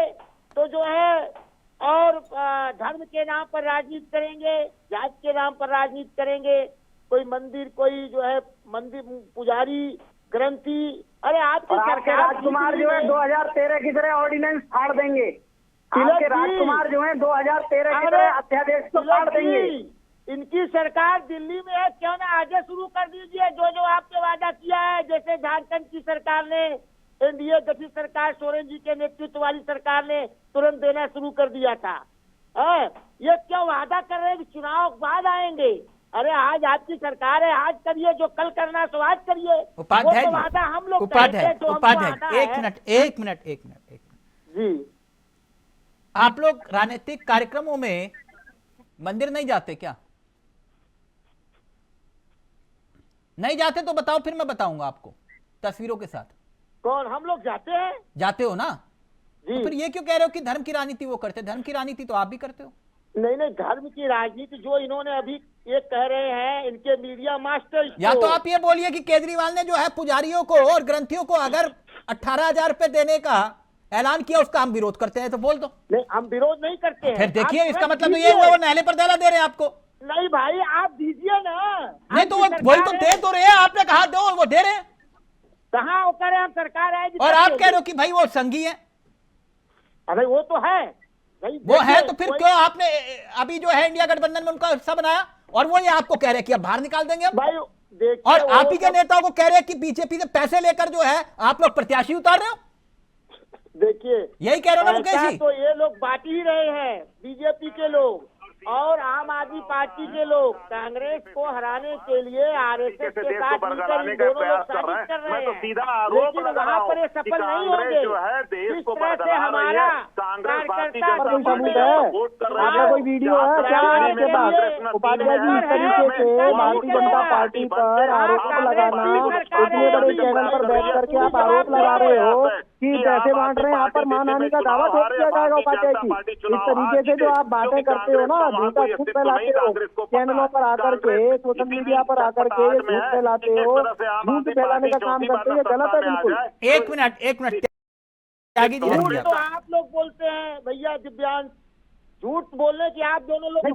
तो जो है और धर्म के नाम पर राजनीति करेंगे, जात के नाम पर राजनीति करेंगे, कोई मंदिर, कोई जो है मंदिर पुजारी, ग्रंथी, अरे आपकी सरकार राजकुमार जो है 2013 की तरह ऑर्डिनेंस फाड़ देंगे, आपके राजकुमार जो है 2013 की तरह अध्यादेश को फाड़ देंगे। इनकी सरकार दिल्ली में है, क्यों ना आगे शुरू कर दीजिए जो जो आपने वादा किया है, जैसे झारखंड की सरकार ने, एनडीए गठित सरकार सोरेन जी के नेतृत्व वाली सरकार ने तुरंत देना शुरू कर दिया था। ये क्यों वादा कर रहे हैं कि चुनाव बाद आएंगे? अरे आज आपकी सरकार है, आज करिए जो कल करना सो आज करिए। उपाध्याय वो तो वादा हम लोग उपाध्याय उपाध्याय एक मिनट जी, आप लोग राजनीतिक कार्यक्रमों में मंदिर नहीं जाते क्या? नहीं जाते तो बताओ, फिर मैं बताऊंगा आपको तस्वीरों के साथ। कौन? हम लोग जाते हैं। जाते हो ना? तो फिर ये क्यों कह रहे हो कि धर्म की राजनीति वो करते? धर्म की राजनीति तो आप भी करते हो। नहीं, धर्म की राजनीति जो इन्होंने अभी ये कह रहे हैं इनके मीडिया मास्टर, या तो आप ये बोलिए कि केजरीवाल ने जो है पुजारियों को और ग्रंथियों को अगर 18,000 रुपए देने का ऐलान किया, उसका हम विरोध करते हैं, तो बोल दो। नहीं, हम विरोध नहीं करते हैं। फिर देखिए, इसका मतलब तो ये हुआ वो नाले पर दाला दे रहे हैं आपको। नहीं भाई, आप दीजिए ना। नहीं तो वो वही तो दे तो रहे हैं, आपने कहा दो, वो दे रहे हैं। कहाँ वो कह रहे हैं हम सरकार है और आप कह रहे हो कि भाई वो संघी है। अरे वो तो है, वो है तो फिर क्यों आपने अभी जो है इंडिया गठबंधन में उनका हिस्सा बनाया, और वो ये आपको कह रहे हैं कि अब बाहर निकाल देंगे हम। भाई और आप ही के नेताओं को कह रहे हैं कि बीजेपी से पैसे लेकर जो है आप लोग प्रत्याशी उतार रहे हो। देखिए, यही कह रहे हो ना मुकेश जी? तो ये लोग बांट ही रहे हैं, बीजेपी के लोग और आम आदमी पार्टी के लोग कांग्रेस को हराने के लिए आरएसएस के साथ मिलकर दोनों लोग साजिश कर रहे हैं। लेकिन वहाँ पर ये सफल नहीं होंगे। जिस तरह से हमारा कार्यकर्ता आपका कोई वीडियो है क्या आपके पास? उपाध्याय जी, इस तरीके से भारतीय जनता पार्टी पर आरोप लगाना, इतने बड़े चैनल पर बैठ करके आप आरोप लगा रहे हो कि पैसे बांट रहे हैं, यहाँ पर मानहानि का दावा ठोक दिया जाएगा। उपाध्याय जी, इस तरीके से जो आप बातें करते हो ना, झूठा झूठ फैलाते हो, चैनलों पर आकर के, सोशल मीडिया पर आकर के झूठ फैलाते हो, झूठ फैलाने का काम करते हो, ये गलत है बिल्कुल। एक मिनट त्यागी जी, तो आप लोग बोलते हैं भैया दिव्यांश, झूठ बोलने की आप दोनों लोग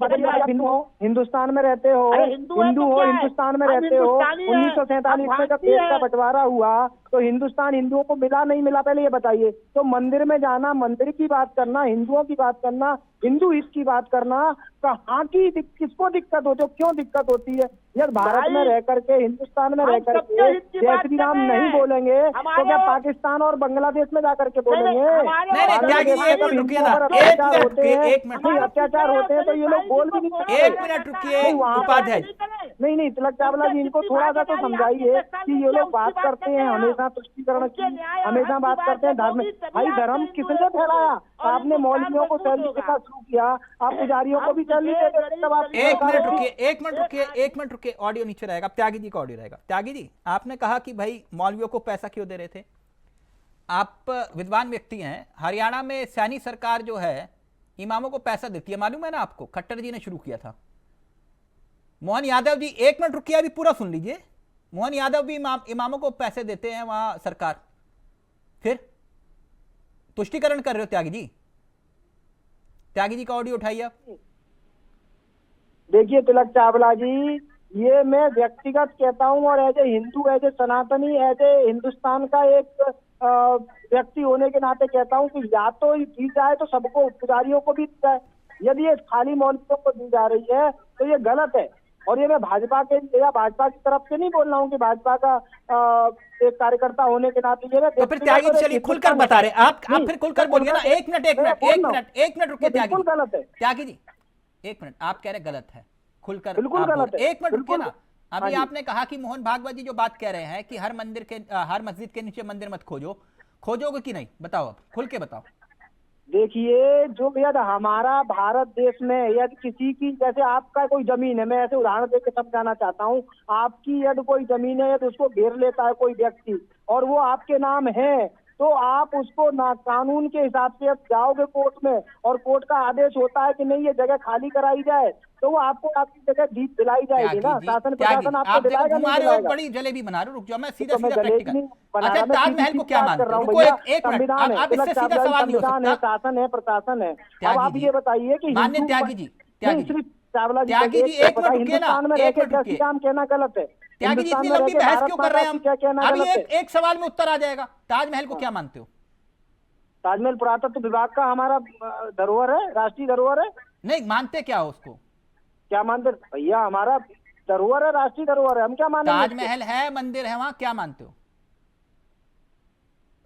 हिंदुस्तान में रहते हो, हिंदू हो, हिंदुस्तान में रहते हो। 1947 में जब देश का बंटवारा हुआ तो हिंदुस्तान हिंदुओं को मिला नहीं मिला, पहले ये बताइए। तो मंदिर में जाना, मंदिर की बात करना, हिंदुओं की बात करना, हिंदू हित की बात करना, कहाँ की किसको दिक्कत होती है, क्यों दिक्कत होती है? यार भारत में रह करके, हिंदुस्तान में रह करके जय श्री राम नहीं बोलेंगे तो क्या पाकिस्तान और बांग्लादेश में जाकर के बोलेंगे? अत्याचार होते हैं तो ये लोग बोल भी नहीं सकते। एक मिनट रुकिए उपाध्याय। नहीं, तिलक चावला जी, इनको थोड़ा सा तो समझाइए कि ये लोग बात करते हैं हमेशा तुष्टीकरण की, हमेशा बात करते हैं धर्म। भाई धर्म किसने फैलाया? आपने मौलवियों को सैलरी देना शुरू किया, आप पुजारियों को भी सैलरी दे देते। एक मिनट रुकिए, ऑडियो नीचे रहेगा, त्यागी जी का ऑडियो रहेगा। त्यागी जी, आपने कहा कि भाई मौलवियों को पैसा क्यों दे रहे थे? आप विद्वान व्यक्ति हैं। हरियाणा में सैनी सरकार जो है इमामों को पैसा देती है, मालूम है ना आपको? खट्टर जी ने शुरू किया था। मोहन यादव जी, एक मिनट रुकिए, अभी पूरा सुन लीजिए। मोहन यादव भी इमामों को पैसे देते हैं वहां सरकार। फिर तुष्टीकरण कर रहे हो त्यागी जी? त्यागी जी का ऑडियो उठाइए आप। देखिए तिलक चावला जी, ये मैं व्यक्तिगत कहता हूँ और as a Hindu, as a Sanatani, as ए हिंदुस्तान का एक व्यक्ति होने के नाते कहता हूँ कि या तो दी जाए तो सबको, पुजारियों को भी दी जाए। यदि ये खाली मौलवियों को दी जा रही है तो ये गलत है। और ये मैं भाजपा के या भाजपा की तरफ से नहीं बोल रहा हूँ कि भाजपा का एक कार्यकर्ता होने के नाते ये तो फिर त्यागी चलिए खुलकर बता रहे आप फिर खुलकर बोलिए ना। एक मिनट रुकिए त्यागी, गलत है त्यागी जी, एक मिनट। आप कह रहे गलत है, खुलकर बिल्कुल गलत है। एक मिनट रुकिए ना। अभी आपने कहा कि मोहन भागवत जी जो बात कह रहे हैं कि हर मस्जिद के नीचे मंदिर मत खोजोगे कि नहीं? बताओ, अब खुल के बताओ। देखिए, जो यदि हमारा भारत देश में यदि किसी की, जैसे आपका कोई जमीन है, मैं ऐसे उदाहरण देकर समझाना चाहता हूँ, आपकी यदि कोई जमीन है यदि उसको घेर लेता है कोई व्यक्ति और वो आपके नाम है, तो आप उसको ना कानून के हिसाब से अब जाओगे कोर्ट में और कोर्ट का आदेश होता है कि नहीं ये जगह खाली कराई जाए, तो वो आपको आपकी जगह जीत दिलाई जाएगी ना। शासन प्रशासन आपको आप दिलाएगा नहीं तुम्हारे दिलाएगा? बड़ी जलेबी बना रहे हो, रुक जाओ, मैं सीधा तो मैं सीधा जलेबी प्रैक्टिकल। नहीं बना अच्छा, रहा, मैं ताजमहल सीधी को क्या बात मानते कर रहा हो? हूँ रुको, भैया। एक मिनट, संविधान है, आप इससे सीधा सवाल नहीं हो संविधान है, सकता। शासन है, प्रशासन है। अब त्यागी आप जी, ये बताइए कि मान्य हिंदू- त्यागी जी, नहीं, त्यागी जी, सिर्फ चावला जी, त्यागी जी, एक मिनट रुकिए ना, हिंदुस्तान में एक रहकर मिनट रुकिए। जैसी काम कहना गलत है। त्यागी जी, हिंदुस्तान इतनी में लंबी रहकर बहस भारत क्यों कर रहे हैं माता हम? की क्या कहना अभी गलत है? एक सवाल में उत्तर आ जाएगा। ताजमहल को क्या मानते हो? ताजमहल पुरातत्व विभाग का हमारा धरोहर है, राष्ट्रीय धरोहर है। नहीं, मानते क्या हो उसको? क्या मानते भैया? हमारा धरोहर है, राष्ट्रीय धरोहर है, हम क्या मानेंगे? ताजमहल है, मंदिर है, वहां क्या मानते हो?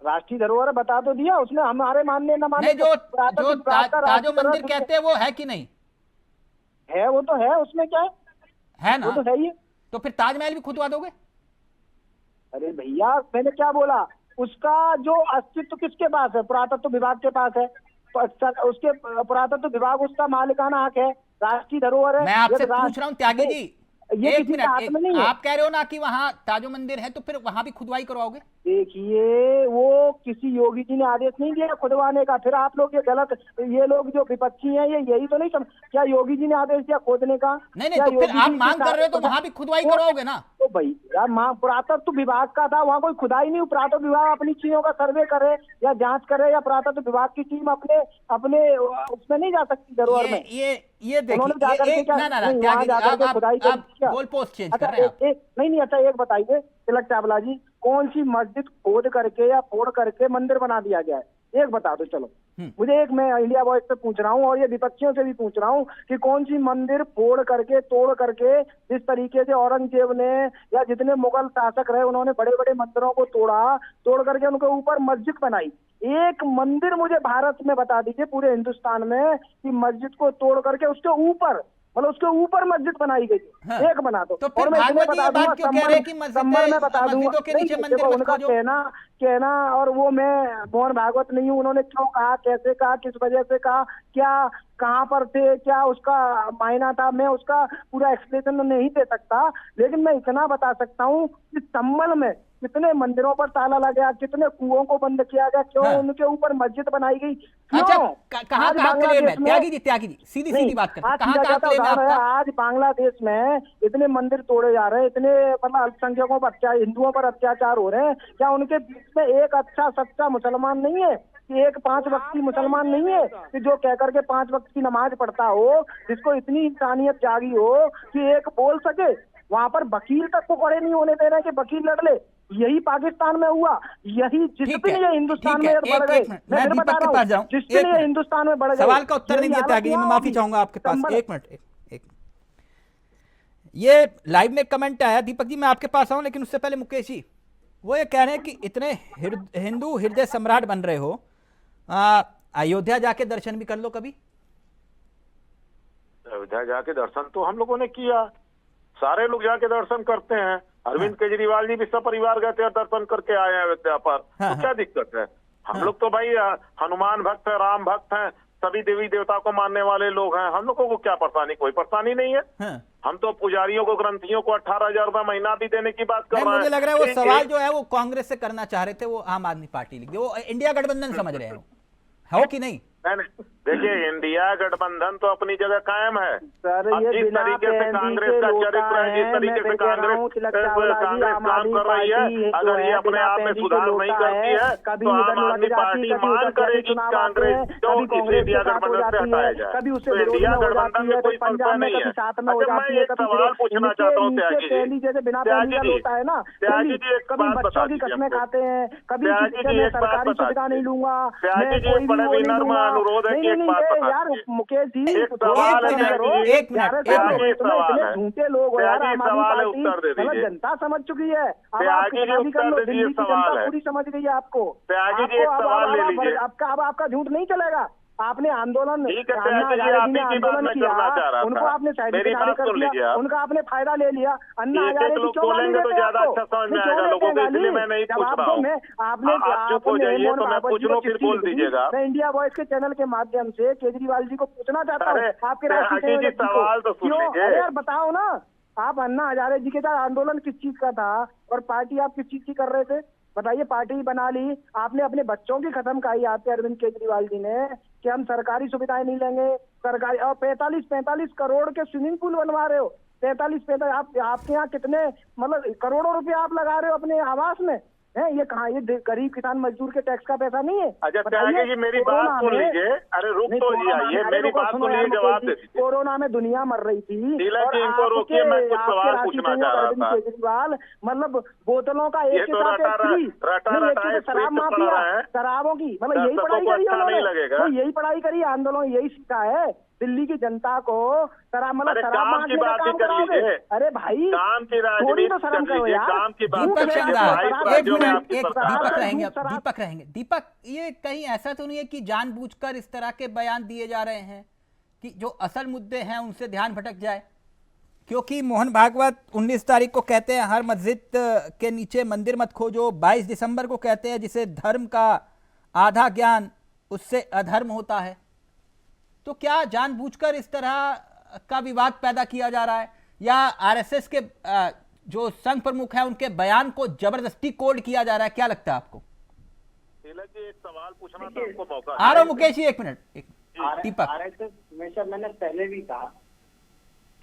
राष्ट्रीय धरोहर बता तो दिया उसने, हमारे मानने न मानने नहीं, जो पुरातत्व जो विभाग का ताजो राष्ट्रीय मंदिर धरोहर कहते हैं वो है कि नहीं है, वो तो है, उसमें क्या है ना? वो तो है ही। तो फिर ताजमहल भी खुदवा दोगे? अरे भैया, मैंने क्या बोला? उसका जो अस्तित्व किसके पास है? पुरातत्व विभाग के पास है। उसके पुरातत्व विभाग उसका मालिकाना हक है, राष्ट्रीय धरोहर है। मैं आपसे पूछ रहा हूँ त्यागी जी, ये एक किसी के हाथ में नहीं है। आप कह रहे हो ना कि वहां ताजो मंदिर है, तो फिर वहां भी खुदवाई करवाओगे? देखिए, वो किसी योगी जी ने आदेश नहीं दिया खुदवाने का। फिर आप लोग ये गलत, ये लोग जो विपक्षी हैं ये यही तो नहीं समझ, क्या योगी जी ने आदेश दिया खोदने का? नहीं नहीं, तो फिर आप मांग कर रहे हो तो वहां भी खुदवाई करवाओगे ना? तो भाई यार, पुरातत्व विभाग का था, वहाँ कोई खुदाई नहीं। पुरातत्व विभाग अपनी चीजों का सर्वे करे या जांच करे, या पुरातत्व विभाग की टीम अपने अपने उसमें नहीं जा सकती धरोहर में? ये देखिए, आप गोल पोस्ट चेंज कर रहे हैं। नहीं, अच्छा एक बताइए तिलक चावला जी, कौन सी मस्जिद खोद करके या फोड़ करके मंदिर बना दिया गया है? एक बता दो चलो मुझे। एक मैं इंडिया वॉइस से पूछ रहा हूँ और ये विपक्षियों से भी पूछ रहा हूँ कि कौन सी मंदिर फोड़ करके, तोड़ करके, जिस तरीके से औरंगजेब ने या जितने मुगल शासक रहे उन्होंने बड़े बड़े मंदिरों को तोड़ करके उनके ऊपर मस्जिद बनाई। एक मंदिर मुझे भारत में बता दीजिए, पूरे हिंदुस्तान में, कि मस्जिद को तोड़ करके उसके ऊपर, मतलब उसके ऊपर मस्जिद बनाई गई। हाँ। एक बना दो। तो फिर और मैं इतने भागवत बता ये बात दूंगा, क्यों कह रहे हैं कि संभल में बता दूंगा, मस्जिदों के नीचे नहीं, मंदिर देखो, मत उनका खोजो। कहना और वो मैं मोहन भागवत नहीं हूँ, उन्होंने क्यों कहा, कैसे कहा, किस वजह से कहा, क्या कहाँ पर थे, क्या उसका मायना था, मैं उसका पूरा एक्सप्लेनेशन नहीं दे सकता। लेकिन मैं इतना बता सकता हूँ कि संभल में कितने मंदिरों पर ताला लगा, कितने कुओं को बंद किया गया, क्यों उनके ऊपर मस्जिद बनाई गई, अच्छा, कहाँ क्लेम है? त्यागी जी, सीधी बात करते हैं, कहाँ क्लेम है आपका? आज बांग्लादेश में इतने मंदिर तोड़े जा रहे हैं, इतने मतलब अल्पसंख्यकों पर अत्याचार, हिंदुओं पर अत्याचार हो रहे हैं, क्या उनके बीच में एक अच्छा सच्चा मुसलमान नहीं है? कि एक 5 वक्त की मुसलमान नहीं है कि जो कह करके 5 वक्त की नमाज पढ़ता हो, जिसको इतनी इंसानियत जागी हो कि एक बोल सके? वहां पर वकील तक को खड़े नहीं होने दे रहे कि वकील लड़ ले। यही पाकिस्तान में हुआ, यही जिस दिन ये हिंदुस्तान में बढ़ गए, मैं फिर बता रहा हूं, जिस दिन ये हिंदुस्तान में बढ़ गए। सवाल का उत्तर नहीं दिया त्यागी, मैं माफी चाहूंगा आपके पास। एक मिनट, ये लाइव में कमेंट आया, दीपक जी मैं आपके पास आऊं, लेकिन उससे पहले मुकेश जी, वो ये कह रहे हैं कि इतने हिंदू हृदय सम्राट बन रहे हो, अयोध्या जाके दर्शन भी कर लो कभी। अयोध्या जाके दर्शन तो हम लोगों ने किया, सारे लोग जाके दर्शन करते हैं। अरविंद केजरीवाल जी भी सब परिवार गए थे और दर्शन करके आए हैं अयोध्या पर। तो क्या दिक्कत है? हम लोग तो भाई हनुमान भक्त है, राम भक्त हैं, सभी देवी देवता को मानने वाले लोग हैं। हम लोगों को क्या परेशानी? कोई परेशानी नहीं है। हम तो पुजारियों को, ग्रंथियों को 18,000 रुपए महीना भी देने की बात कर रहे हैं। मुझे लग रहा है वो सवाल जो है वो कांग्रेस से करना चाह रहे थे, वो आम आदमी पार्टी लिख दी, वो इंडिया गठबंधन समझ रहे हो कि नहीं? देखिए, इंडिया गठबंधन तो अपनी जगह कायम है। सर, अब जिस तरीके से कांग्रेस का चरित्र है, जिस तरीके से कांग्रेस काम कर रही है, अगर ये अपने आप में सुधार नहीं करती है तो आम आदमी पार्टी मांग करेगी कांग्रेस को इसे इंडिया गठबंधन से हटाया जाए। तो इंडिया गठबंधन में कोई संशय नहीं है। अच्छा, मैं एक सवाल पूछना चाहता हूँ त्यागी जी, एक बात बता दीजिए। त्यागी जी एक बात बता दीजिए, एक बड़े विनम्र अनुरोध है कि एक बात बता दीजिए। मुकेश जी, एक सवाल है, एक मिनट, झूठे लोग यार, सवाल है, उत्तर दे दीजिए। जनता समझ चुकी है, त्यागी जी उत्तर दे दीजिए, सवाल है पूरी समझ गई है आपको। त्यागी जी एक सवाल ले लीजिए। आपका झूठ नहीं चलेगा। आपने आंदोलन ठीक है, अन्ना त्यागी जी, हजारे आप जी ने ही की बात आंदोलन मैं किया, करना चाह रहा उनको था। आपने साइड मेरी किनारे बात कर सुन लीजिए दिया, आप। उनका आपने फायदा ले लिया। अन्ना एक-एक हजारे जी लोग क्यों गाली बोलेंगे तो देते हैं ज्यादा आपको? अच्छा समझ में क्यों आएगा देते लोगों हैं को, गाली? इसलिए मैं नहीं जब पूछ आपको रहा हूँ। आपने आप चुप हो जाइए तो मैं पूछ लूं, फिर बोल दीजिएगा। मैं इंडिया वॉइस के चैनल के माध्यम से केजरीवाल जी को पूछना चाहता हूँ, अरे, आपके राष्ट्रीय त्यागी जी, संयोजक जी सवाल को, तो सुन क्यों? लीजिए। अरे यार बताओ ना, आप अन्ना हजारे जी के साथ आंदोलन किस चीज का था और पार्टी आप किस चीज की कर रहे थे? बताइए। पार्टी बना ली आपने, अपने बच्चों की कसम खाई आपके अरविंद केजरीवाल जी ने कि हम सरकारी सुविधाएं नहीं लेंगे, सरकारी। और 45 करोड़ के स्विमिंग पूल बनवा रहे हो। 45 आपके यहाँ कितने मतलब करोड़ों रुपए आप लगा रहे हो अपने आवास में, है? ये कहाँ, ये गरीब किसान मजदूर के टैक्स का पैसा नहीं है? अच्छा, बताइए। त्यागी जी मेरी कोरोना बात सुन में- लीजिए। अरे रुक नहीं, तो कोरोना जाइए, में- मेरी रुको, बात सुनो सुनिए, यार, जवाब मुकेश दे जी, दीजिए। कोरोना में दुनिया मर रही थी तिलक और जी, इनको रोकिए, मैं कुछ आपके सवाल राष्ट्रीय पूछना चाह संयोजक रहा अरविंद था। केजरीवाल मतलब बोतलों का ये एक तो हिसाब से रटा फ्री, रटा नहीं, एक रटा तो शराब स्क्रिप्ट पढ़ माफिया, रहे हैं। शराबों की मतलब यही दर्शकों पढ़ाई को करी है अच्छा नहीं उन्होंने, लगेगा। तो यही पढ़ाई करी, आंदोलन यही सीखा है। दिल्ली की जनता को शराब मतलब अरे शराब काम बांटने की का बात ही काम कर कराओगे? लीजिए। अरे भाई काम की थोड़ी राजनीति तो शर्म कर करो लीजिए, यार। काम की बात दीपक कर लीजिए। चंदा, 22 एक राज्यों में मिनट, आपकी एक सरकार दीपक है। रहेंगे, शराब- दीपक रहेंगे। दीपक, ये कहीं ऐसा तो नहीं है कि जानबूझकर इस तरह के बयान दिए जा रहे हैं कि जो असल मुद्दे हैं उनसे ध्यान भटक जाए? क्योंकि मोहन भागवत 19 तारीख को कहते हैं हर मस्जिद के नीचे मंदिर मत खोजो, 22 दिसंबर को कहते हैं जिसे धर्म का आधा ज्ञान उससे अधर्म होता है। तो क्या जानबूझकर इस तरह का विवाद पैदा किया जा रहा है या आरएसएस के जो संघ प्रमुख हैं उनके बयान को जबरदस्ती कोड किया जा रहा है? क्या लगता है आपको? तिलक जी, एक सवाल पूछना था, आपको मौका आ रहा हूं मुकेश जी, एक मिनट। दीपक, आरएसएस हमेशा, मैंने पहले भी कहा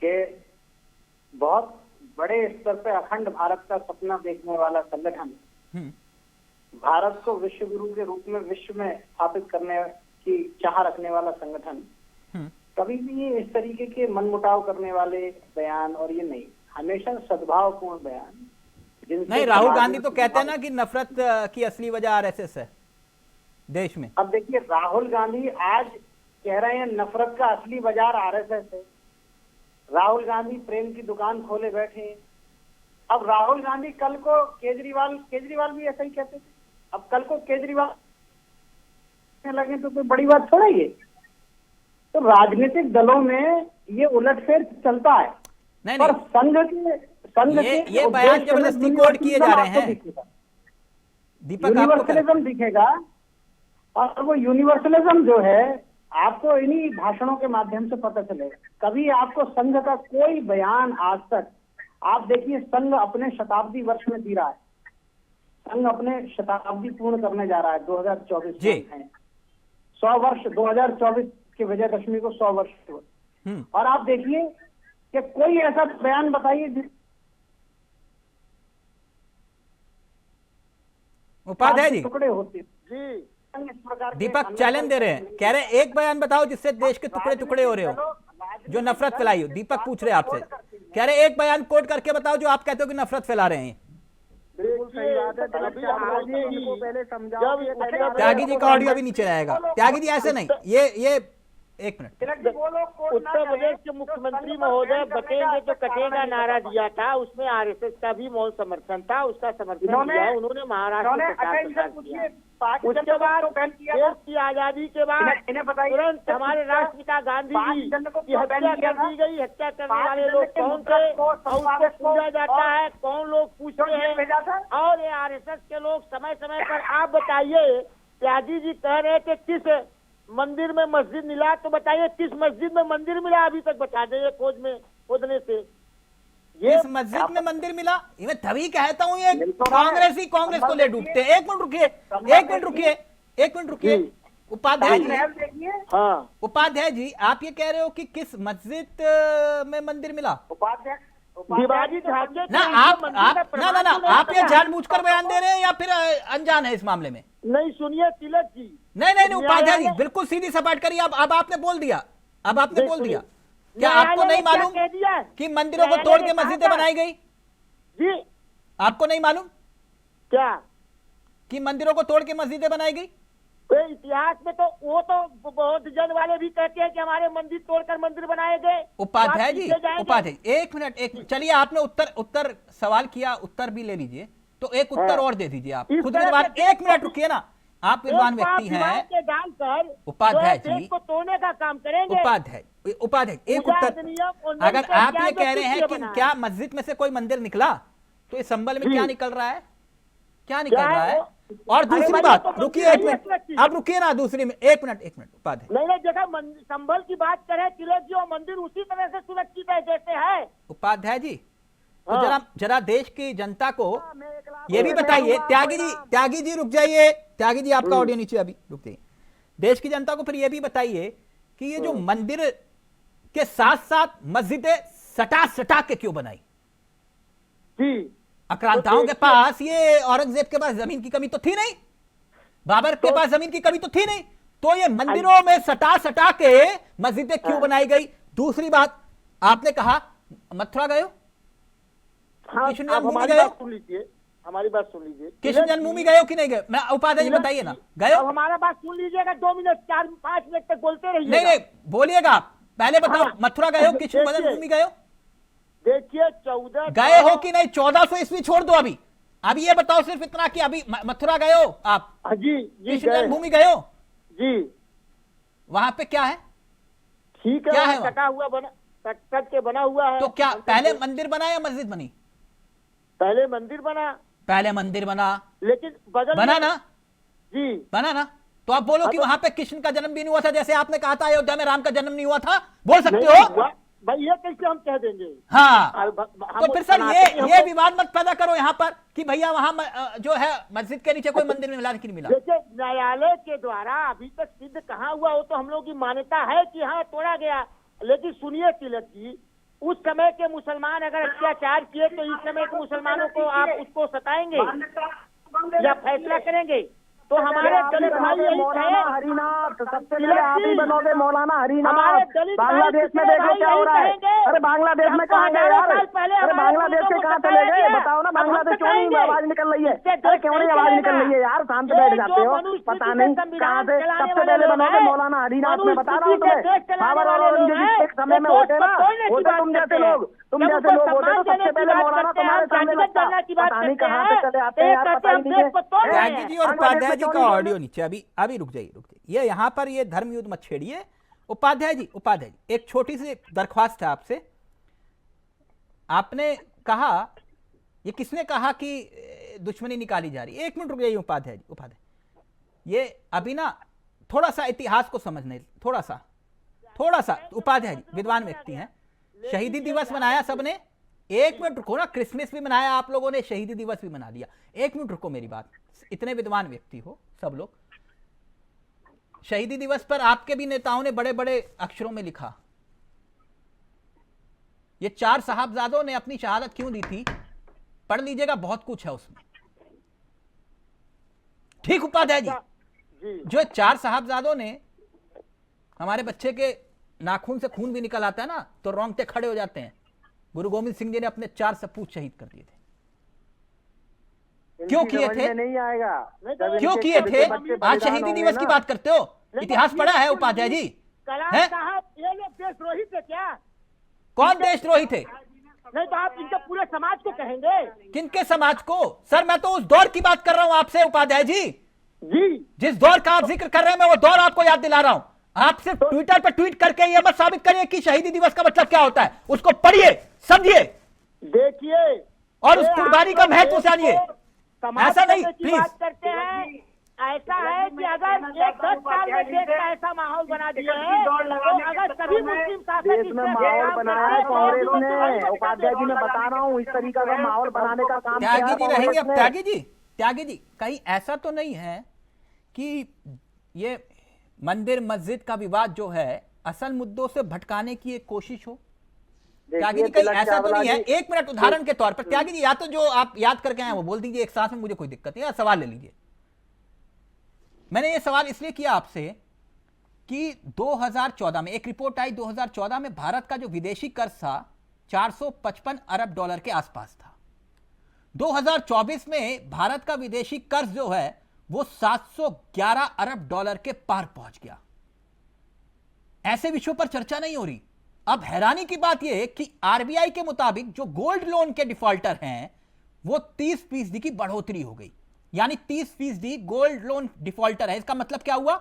कि बहुत बड़े स्तर पे अखंड भारत का सपना देखने वाला संगठन, भारत को विश्व गुरु के रूप में विश्व में स्थापित करने की चाह रखने वाला संगठन, कभी भी ये इस तरीके के मनमुटाव करने वाले बयान और ये नहीं, हमेशा सद्भावपूर्ण बयान। जिनसे नहीं, राहुल समाज गांधी में तो कहते हैं ना कि नफरत की असली वजह आरएसएस है देश में। अब देखिए, राहुल गांधी आज कह रहे हैं नफरत का असली बाजार आरएसएस है। राहुल गांधी प्रेम की दुकान खोले बैठे हैं। अब राहुल गांधी कल को केजरीवाल भी ऐसा ही कहते थे, अब कल को केजरीवाल लगे तो कोई बड़ी बात थोड़ा ही है। तो राजनीतिक दलों में ये उलटफेर चलता है। नहीं पर नहीं, ये बयान जबरदस्ती कोड किए जा रहे हैं। दीपक, आपको क्या- यूनिवर्सलिज्म दिखेगा और वो यूनिवर्सलिज्म जो है आपको इन्हीं भाषणों के माध्यम से पता चलेगा। कभी आपको संघ का कोई बयान आज तक, आप देखिए संघ अपने शताब्दी वर्ष में जी रहा है, संघ अपने शताब्दी पूर्ण करने जा रहा है 2024 में। 100 वर्ष 2024 के विजयदशमी को 100 वर्ष हुए। और आप देखिए कि कोई ऐसा बयान बताइए उपाध्याय जी, टुकड़े होते जी। इस प्रकार दीपक चैलेंज दे रहे हैं, कह रहे हैं एक बयान बताओ जिससे देश के टुकड़े टुकड़े हो रहे हो, जो नफरत फैलाई हो। दीपक पूछ रहे हैं आपसे, कह रहे एक बयान कोड करके बताओ जो आप कहते हो कि नफरत फैला रहे हैं। बिल्कुल सही बात है। इनको पहले समझाओ कि ये पहले त्यागी जी का ऑडियो अभी नीचे रहेगा। त्यागी जी ऐसे नहीं, ये एक मिनट। उत्तर प्रदेश के मुख्यमंत्री महोदय बटेंगे तो कटेगा नारा दिया था, उसमें आरएसएस का भी मौन समर्थन था, उसका समर्थन दिया उन्होंने महाराष्ट्र में प्रचार किया। उसके बाद देश की आजादी के बाद तुरंत हमारे राष्ट्रपिता गांधी जी की हत्या कर दी गई। हत्या करने वाले लोग कौन थे और उसको पूछा जाता है, कौन लोग पूछते हैं? और ये आरएसएस के लोग समय समय पर, आप बताइए, त्यागी जी कह रहे थे किस मंदिर में मस्जिद मिला, तो बताइए किस मस्जिद में मंदिर मिला अभी तक बता दें खोदने से। ये किस मस्जिद में मंदिर मिला? मैं तभी कहता हूँ ये कांग्रेस को ले डूबते। एक मिनट रुकिए उपाध्याय जी, हाँ उपाध्याय जी, आप ये कह रहे हो कि किस मस्जिद में मंदिर मिला? विभाजित राज्य ना आप ये जानबूझकर बयान दे रहे हैं या फिर अनजान है इस मामले में? नहीं, सुनिए तिलक जी, नहीं उपाध्याय जी, बिल्कुल सीधी सपाट करिए। अब आपने बोल दिया, क्या आपको नहीं मालूम कि मंदिरों को तोड़ के मस्जिदें बनाई गई? जी, आपको नहीं मालूम क्या कि मंदिरों को तोड़ के मस्जिदें बनाई गई? इतिहास में तो वो तो बौद्ध जन वाले भी कहते हैं कि हमारे मंदिर तोड़कर मंदिर बनाए गए। उपाध्याय जी, एक मिनट, चलिए आपने उत्तर सवाल किया, उत्तर भी ले लीजिए, तो एक उत्तर और दे दीजिए आप खुद के बाद। एक मिनट रुकिए ना, आप विद्वान एक बार व्यक्ति दिमाग हैं, के डालकर उपाध्याय जो है जी, देश को तोड़ने का काम करेंगे। उपाध्याय एक पूजा उत्तर, अधिनियम और अगर नई आप क्या ये जो कह रहे कुछ हैं ये कि बना है। क्या मस्जिद में से कोई मंदिर निकला, तो इस संबल में क्या निकल रहा है, क्या निकल क्या है रहा है? वो? और अरे दूसरी भाई, बात, वो तो रुकिए मंदिर एक नहीं है, मिनट, सुरक्षित। आप रुकिए ना, दूसरी में एक मिनट उपाध्याय, नहीं देखा संभल की बात करें तिलक जी, और मंदिर उसी तरह से सुरक्षित है जैसे है। उपाध्याय जी, तो हाँ। जरा देश की जनता को ये भी बताइए, त्यागी जी रुक जाइए, त्यागी जी आपका ऑडियो नीचे अभी रुक जाइए, देश की जनता को फिर ये भी बताइए कि ये जो मंदिर के साथ साथ मस्जिदें सटा के क्यों बनाई? जी, आक्रांताओं के पास, ये औरंगजेब के पास जमीन की कमी तो थी नहीं, बाबर के पास जमीन की कमी तो थी नहीं, तो ये मंदिरों में सटा के मस्जिदें क्यों बनाई गई? दूसरी बात, आपने कहा मथुरा गए हो, हाँ, कृष्ण आप जन्मभूमि हमारी गए हो? बात सुन लीजिए, हमारी बात सुन लीजिए। कृष्ण जन्मभूमि गए हो कि नहीं गए? मैं उपाध्याय जी बताइए ना, गए अब हो? हमारा बात सुन लीजिएगा, 2 मिनट 4-5 मिनट तक बोलते रहिए। नहीं बोलिएगा आप, पहले बताओ, हाँ। मथुरा गए हो, कृष्ण देखिए, जन्मभूमि गए हो? देखिए 14 गए हो कि नहीं? 1400 ईस्वी छोड़ दो, अभी ये बताओ सिर्फ इतना कि अभी मथुरा गए हो आप? हाँ, जी कृष्ण गए। जन्मभूमि गए हो? जी, वहां पे क्या है? ठीक है, क्या है वहाँ वहाँ? कटा हुआ बना, कट के बना हुआ है। तो क्या पहले मंदिर बना या मस्जिद बनी? पहले मंदिर बना, पहले मंदिर बना, लेकिन बगल बना में- ना, जी, बना ना, तो आप बोलो कि वहां पे कृष्ण का जन्म भी नहीं हुआ था, जैसे आपने कहा था अयोध्या में राम का जन्म नहीं हुआ था, बोल सकते नहीं हो? हुआ। भाई ये कैसे हम कह देंगे? हाँ, हम तो फिर सर ये विवाद मत पैदा करो यहाँ पर कि भैया वहां जो है मस्जिद के नीचे कोई मंदिर मिला कि नहीं मिला। देखिए, न्यायालय के द्वारा अभी तक सिद्ध कहाँ हुआ, वो तो हम लोग की मान्यता है कि हाँ तोड़ा गया, लेकिन सुनिए तिलक जी, उस समय के मुसलमान अगर अत्याचार किए तो इस समय के मुसलमानों को आप उसको सताएंगे या फैसला करेंगे? तो हमारे दलित भाई यही मौलाना कहे, हरिनाथ, सबसे तिलक पहले आप ही जी, बनोगे मौलाना हमारे हरिनाथ। दलित बांग्लादेश में भाई देखो क्या हो रहा है। कहेंगे, अरे बांग्लादेश में हमको कहाँ गए हजारों यार? साल पहले अरे हमारे बांग्लादेश पूर्वजों के को कहाँ सताया चले गए? गया। बताओ ना, अब हम बांग्लादेश क्यों नहीं सताएंगे। आवाज निकल रही है? इससे अरे क्यों नहीं आवाज निकल रही है यार? शांत बैठ ये जाते जो हो, मनुस्मृति पता से नहीं संविधान कहाँ से। चलाने सबसे वाले पहले लोग बनोगे हैं। मौलाना हरिनाथ, मैं बता रहा हूँ मनुस्मृति तुम्हें। से देश चलाने बाबर और वाले लोग औरंगजेब हैं। के समय में वो होते ना, तोड़ने की होते बात तुम जैसे करते हैं। लोग, तुम जब जैसे उनको लोग होते सम्मान तो सबसे देने की पहले बात मौलाना करते हैं, तुम्हारे सामने जातिगत लगता। गणना की बात पता नहीं करते कहाँ से हैं, चले आते तो हैं ये यार, कहते पता हैं ही हम नहीं देश को तोड़ रहे त्यागी हैं। जी और बांग्लादेश उपाध्याय में जी क्यों का नहीं ऑडियो बोलते? नीचे, अभी रुक जाइए ये यहाँ पर ये धर्म युद्ध मत छेड़िए। उपाध्याय जी एक छोटी सी दरख्वास्त है आपसे, आपने कहा, ये किसने कहा कि दुश्मनी निकाली जा रही है? 1 मिनट रुक जाइए उपाध्याय जी, ये अभी ना थोड़ा सा इतिहास को समझने, थोड़ा सा उपाध्याय जी विद्वान व्यक्ति हैं, शहीदी दिवस मनाया सबने, 1 मिनट रुको ना, क्रिसमस भी मनाया आप लोगों ने, शहीदी दिवस भी मना लिया, 1 मिनट रुको मेरी बात, इतने विद्वान व्यक्ति हो सब लोग, शहीदी दिवस पर आपके भी नेताओं ने बड़े बड़े अक्षरों में लिखा, ये 4 साहबजादों ने अपनी शहादत क्यों दी थी, पढ़ लीजिएगा, बहुत कुछ है उसमें। ठीक उपाध्याय जी, जो 4 साहबजादों ने, हमारे बच्चे के नाखून से खून भी निकल आता है ना तो रोंगटे खड़े हो जाते हैं, गुरु गोविंद सिंह जी ने अपने 4 सपूत शहीद कर दिए थे। क्यों किए थे? नहीं आएगा। क्यों किए थे? आज शहीदी दिवस की बात करते हो, इतिहास पढ़ा है उपाध्याय जी? कलाम हैं? साहब, ये लोग देशद्रोही थे क्या? कौन देशद्रोही थे? नहीं तो आप इनके पूरे समाज को कहेंगे? किनके समाज को? सर मैं तो उस दौर की बात कर रहा हूं आपसे उपाध्याय जी, जिस दौर का आप जिक्र कर रहे हैं मैं वो दौर आपको याद दिला रहा हूं। आप सिर्फ ट्विटर पर ट्वीट करके ये मत साबित करिए कि शहीदी दिवस का मतलब क्या होता है, उसको पढ़िए, समझिए, देखिए और उस कुर्बानी का महत्व जानिए। ऐसा नहीं, प्लीज। बात करते हैं, ऐसा है कि अगर ये 10 साल में देश का ऐसा माहौल बना दिया है, तो अगर सभी मुस्लिम शासक देश में माहौल बनाया है कांग्रेस ने। उपाध्याय जी, मैं बता रहा हूँ इस तरीका का माहौल बनाने का काम किया त्यागी जी है रहेंगे अब, कांग्रेस ने। त्यागी जी कहीं ऐसा तो नहीं है कि ये मंदिर मस्जिद का विवाद जो है असल मुद्दों से भटकाने की एक कोशिश हो? त्यागी जी कहीं ऐसा तो नहीं है? 1 मिनट उदाहरण के तौर पर त्यागी जी, या तो जो आप याद करके आए वो बोल दीजिए एक साथ में, मुझे कोई दिक्कत नहीं है, सवाल ले लीजिए। मैंने ये सवाल इसलिए किया आपसे कि 2014 में एक रिपोर्ट आई, 2014 में भारत का जो विदेशी कर्ज था 455 अरब डॉलर के आसपास था। 2024 में भारत का विदेशी कर्ज जो है वो 711 अरब डॉलर के पार पहुंच गया। ऐसे विषयों पर चर्चा नहीं हो रही। अब हैरानी की बात यह कि आरबीआई के मुताबिक जो गोल्ड लोन के डिफॉल्टर हैं वो 30% की बढ़ोतरी हो गई। यानी 30% गोल्ड लोन डिफॉल्टर है। इसका मतलब क्या हुआ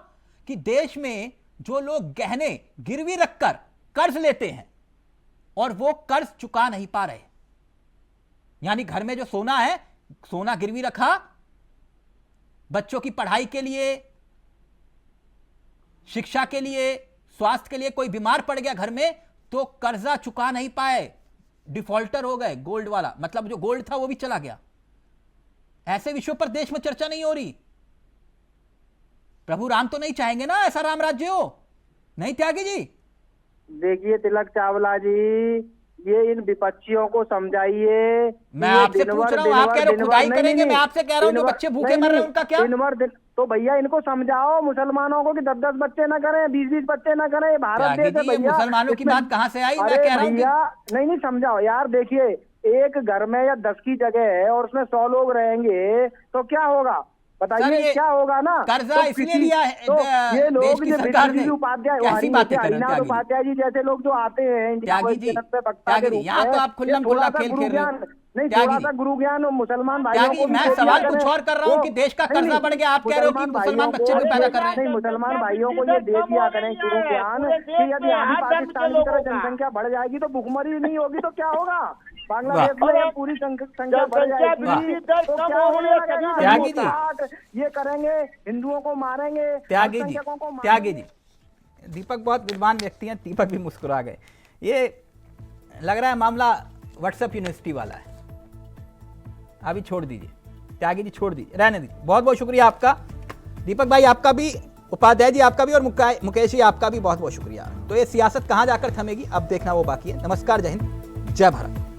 कि देश में जो लोग गहने गिरवी रखकर कर्ज लेते हैं और वो कर्ज चुका नहीं पा रहे, यानी घर में जो सोना है, सोना गिरवी रखा बच्चों की पढ़ाई के लिए, शिक्षा के लिए, स्वास्थ्य के लिए, कोई बीमार पड़ गया घर में तो कर्जा चुका नहीं पाए, डिफॉल्टर हो गए, गोल्ड वाला, मतलब जो गोल्ड था वो भी चला गया। ऐसे विषयों पर देश में चर्चा नहीं हो रही। प्रभु राम तो नहीं चाहेंगे ना ऐसा राम राज्य हो, नहीं त्यागी जी? देखिए तिलक चावला जी, ये इन विपक्षियों को समझाइए। मैं आपसे पूछ रहा हूं, आप कह रहे हो खुदाई करेंगे, मैं आपसे कह रहा हूं जो बच्चे भूखे मर रहे हैं उनका क्या? तो भैया इनको समझाओ मुसलमानों को कि 10-10 बच्चे ना करें, 20-20 बच्चे ना करें, ये भारत देश है भैया। मुसलमानों की बात कहां से आई? मैं कह रहा हूं भैया नहीं समझाओ यार। देखिए एक घर में या 10 की जगह है और उसमें 100 लोग रहेंगे तो क्या होगा बताइए, क्या होगा ना? कर्जा इसलिए लिया है तो ये लोग जो उपाध्याय उपाध्याय जी जैसे लोग जो आते हैं त्यागी जी, यहाँ तो आप खुल्लम खुल्ला खेल खेल रहे हो। नहीं, थोड़ा सा गुरु ज्ञान मुसलमान भाइयों को, मैं सवाल कुछ और कर रहा हूँ कि देश का कर्जा बढ़ गया, आप कह रहे हो कि मुसलमान बच्चे भी पैदा कर रहे हैं। नहीं, मुसलमान भाइयों को ये दे दिया करें गुरु ज्ञान कि यदि आधी पाकिस्तान की तरह जनसंख्या बढ़ जाएगी तो भुखमरी नहीं होगी तो क्या होगा? बांग्लादेश में पूरी संख्या बढ़ जाएगी तो क्या होगा? त्यागी जी ये करेंगे, हिंदुओं को मारेंगे। त्यागी जी, दीपक बहुत विद्वान व्यक्ति हैं, दीपक भी मुस्कुरा गए। ये लग रहा है मामला व्हाट्सएप यूनिवर्सिटी वाला है, अभी छोड़ दीजिए त्यागी जी, छोड़ दीजिए, रहने दीजिए। बहुत बहुत शुक्रिया आपका दीपक भाई, आपका भी, उपाध्याय जी आपका भी, और मुकेश जी आपका भी बहुत बहुत शुक्रिया। तो ये सियासत कहां जाकर थमेगी अब देखना वो बाकी है। नमस्कार, जय हिंद, जय भारत।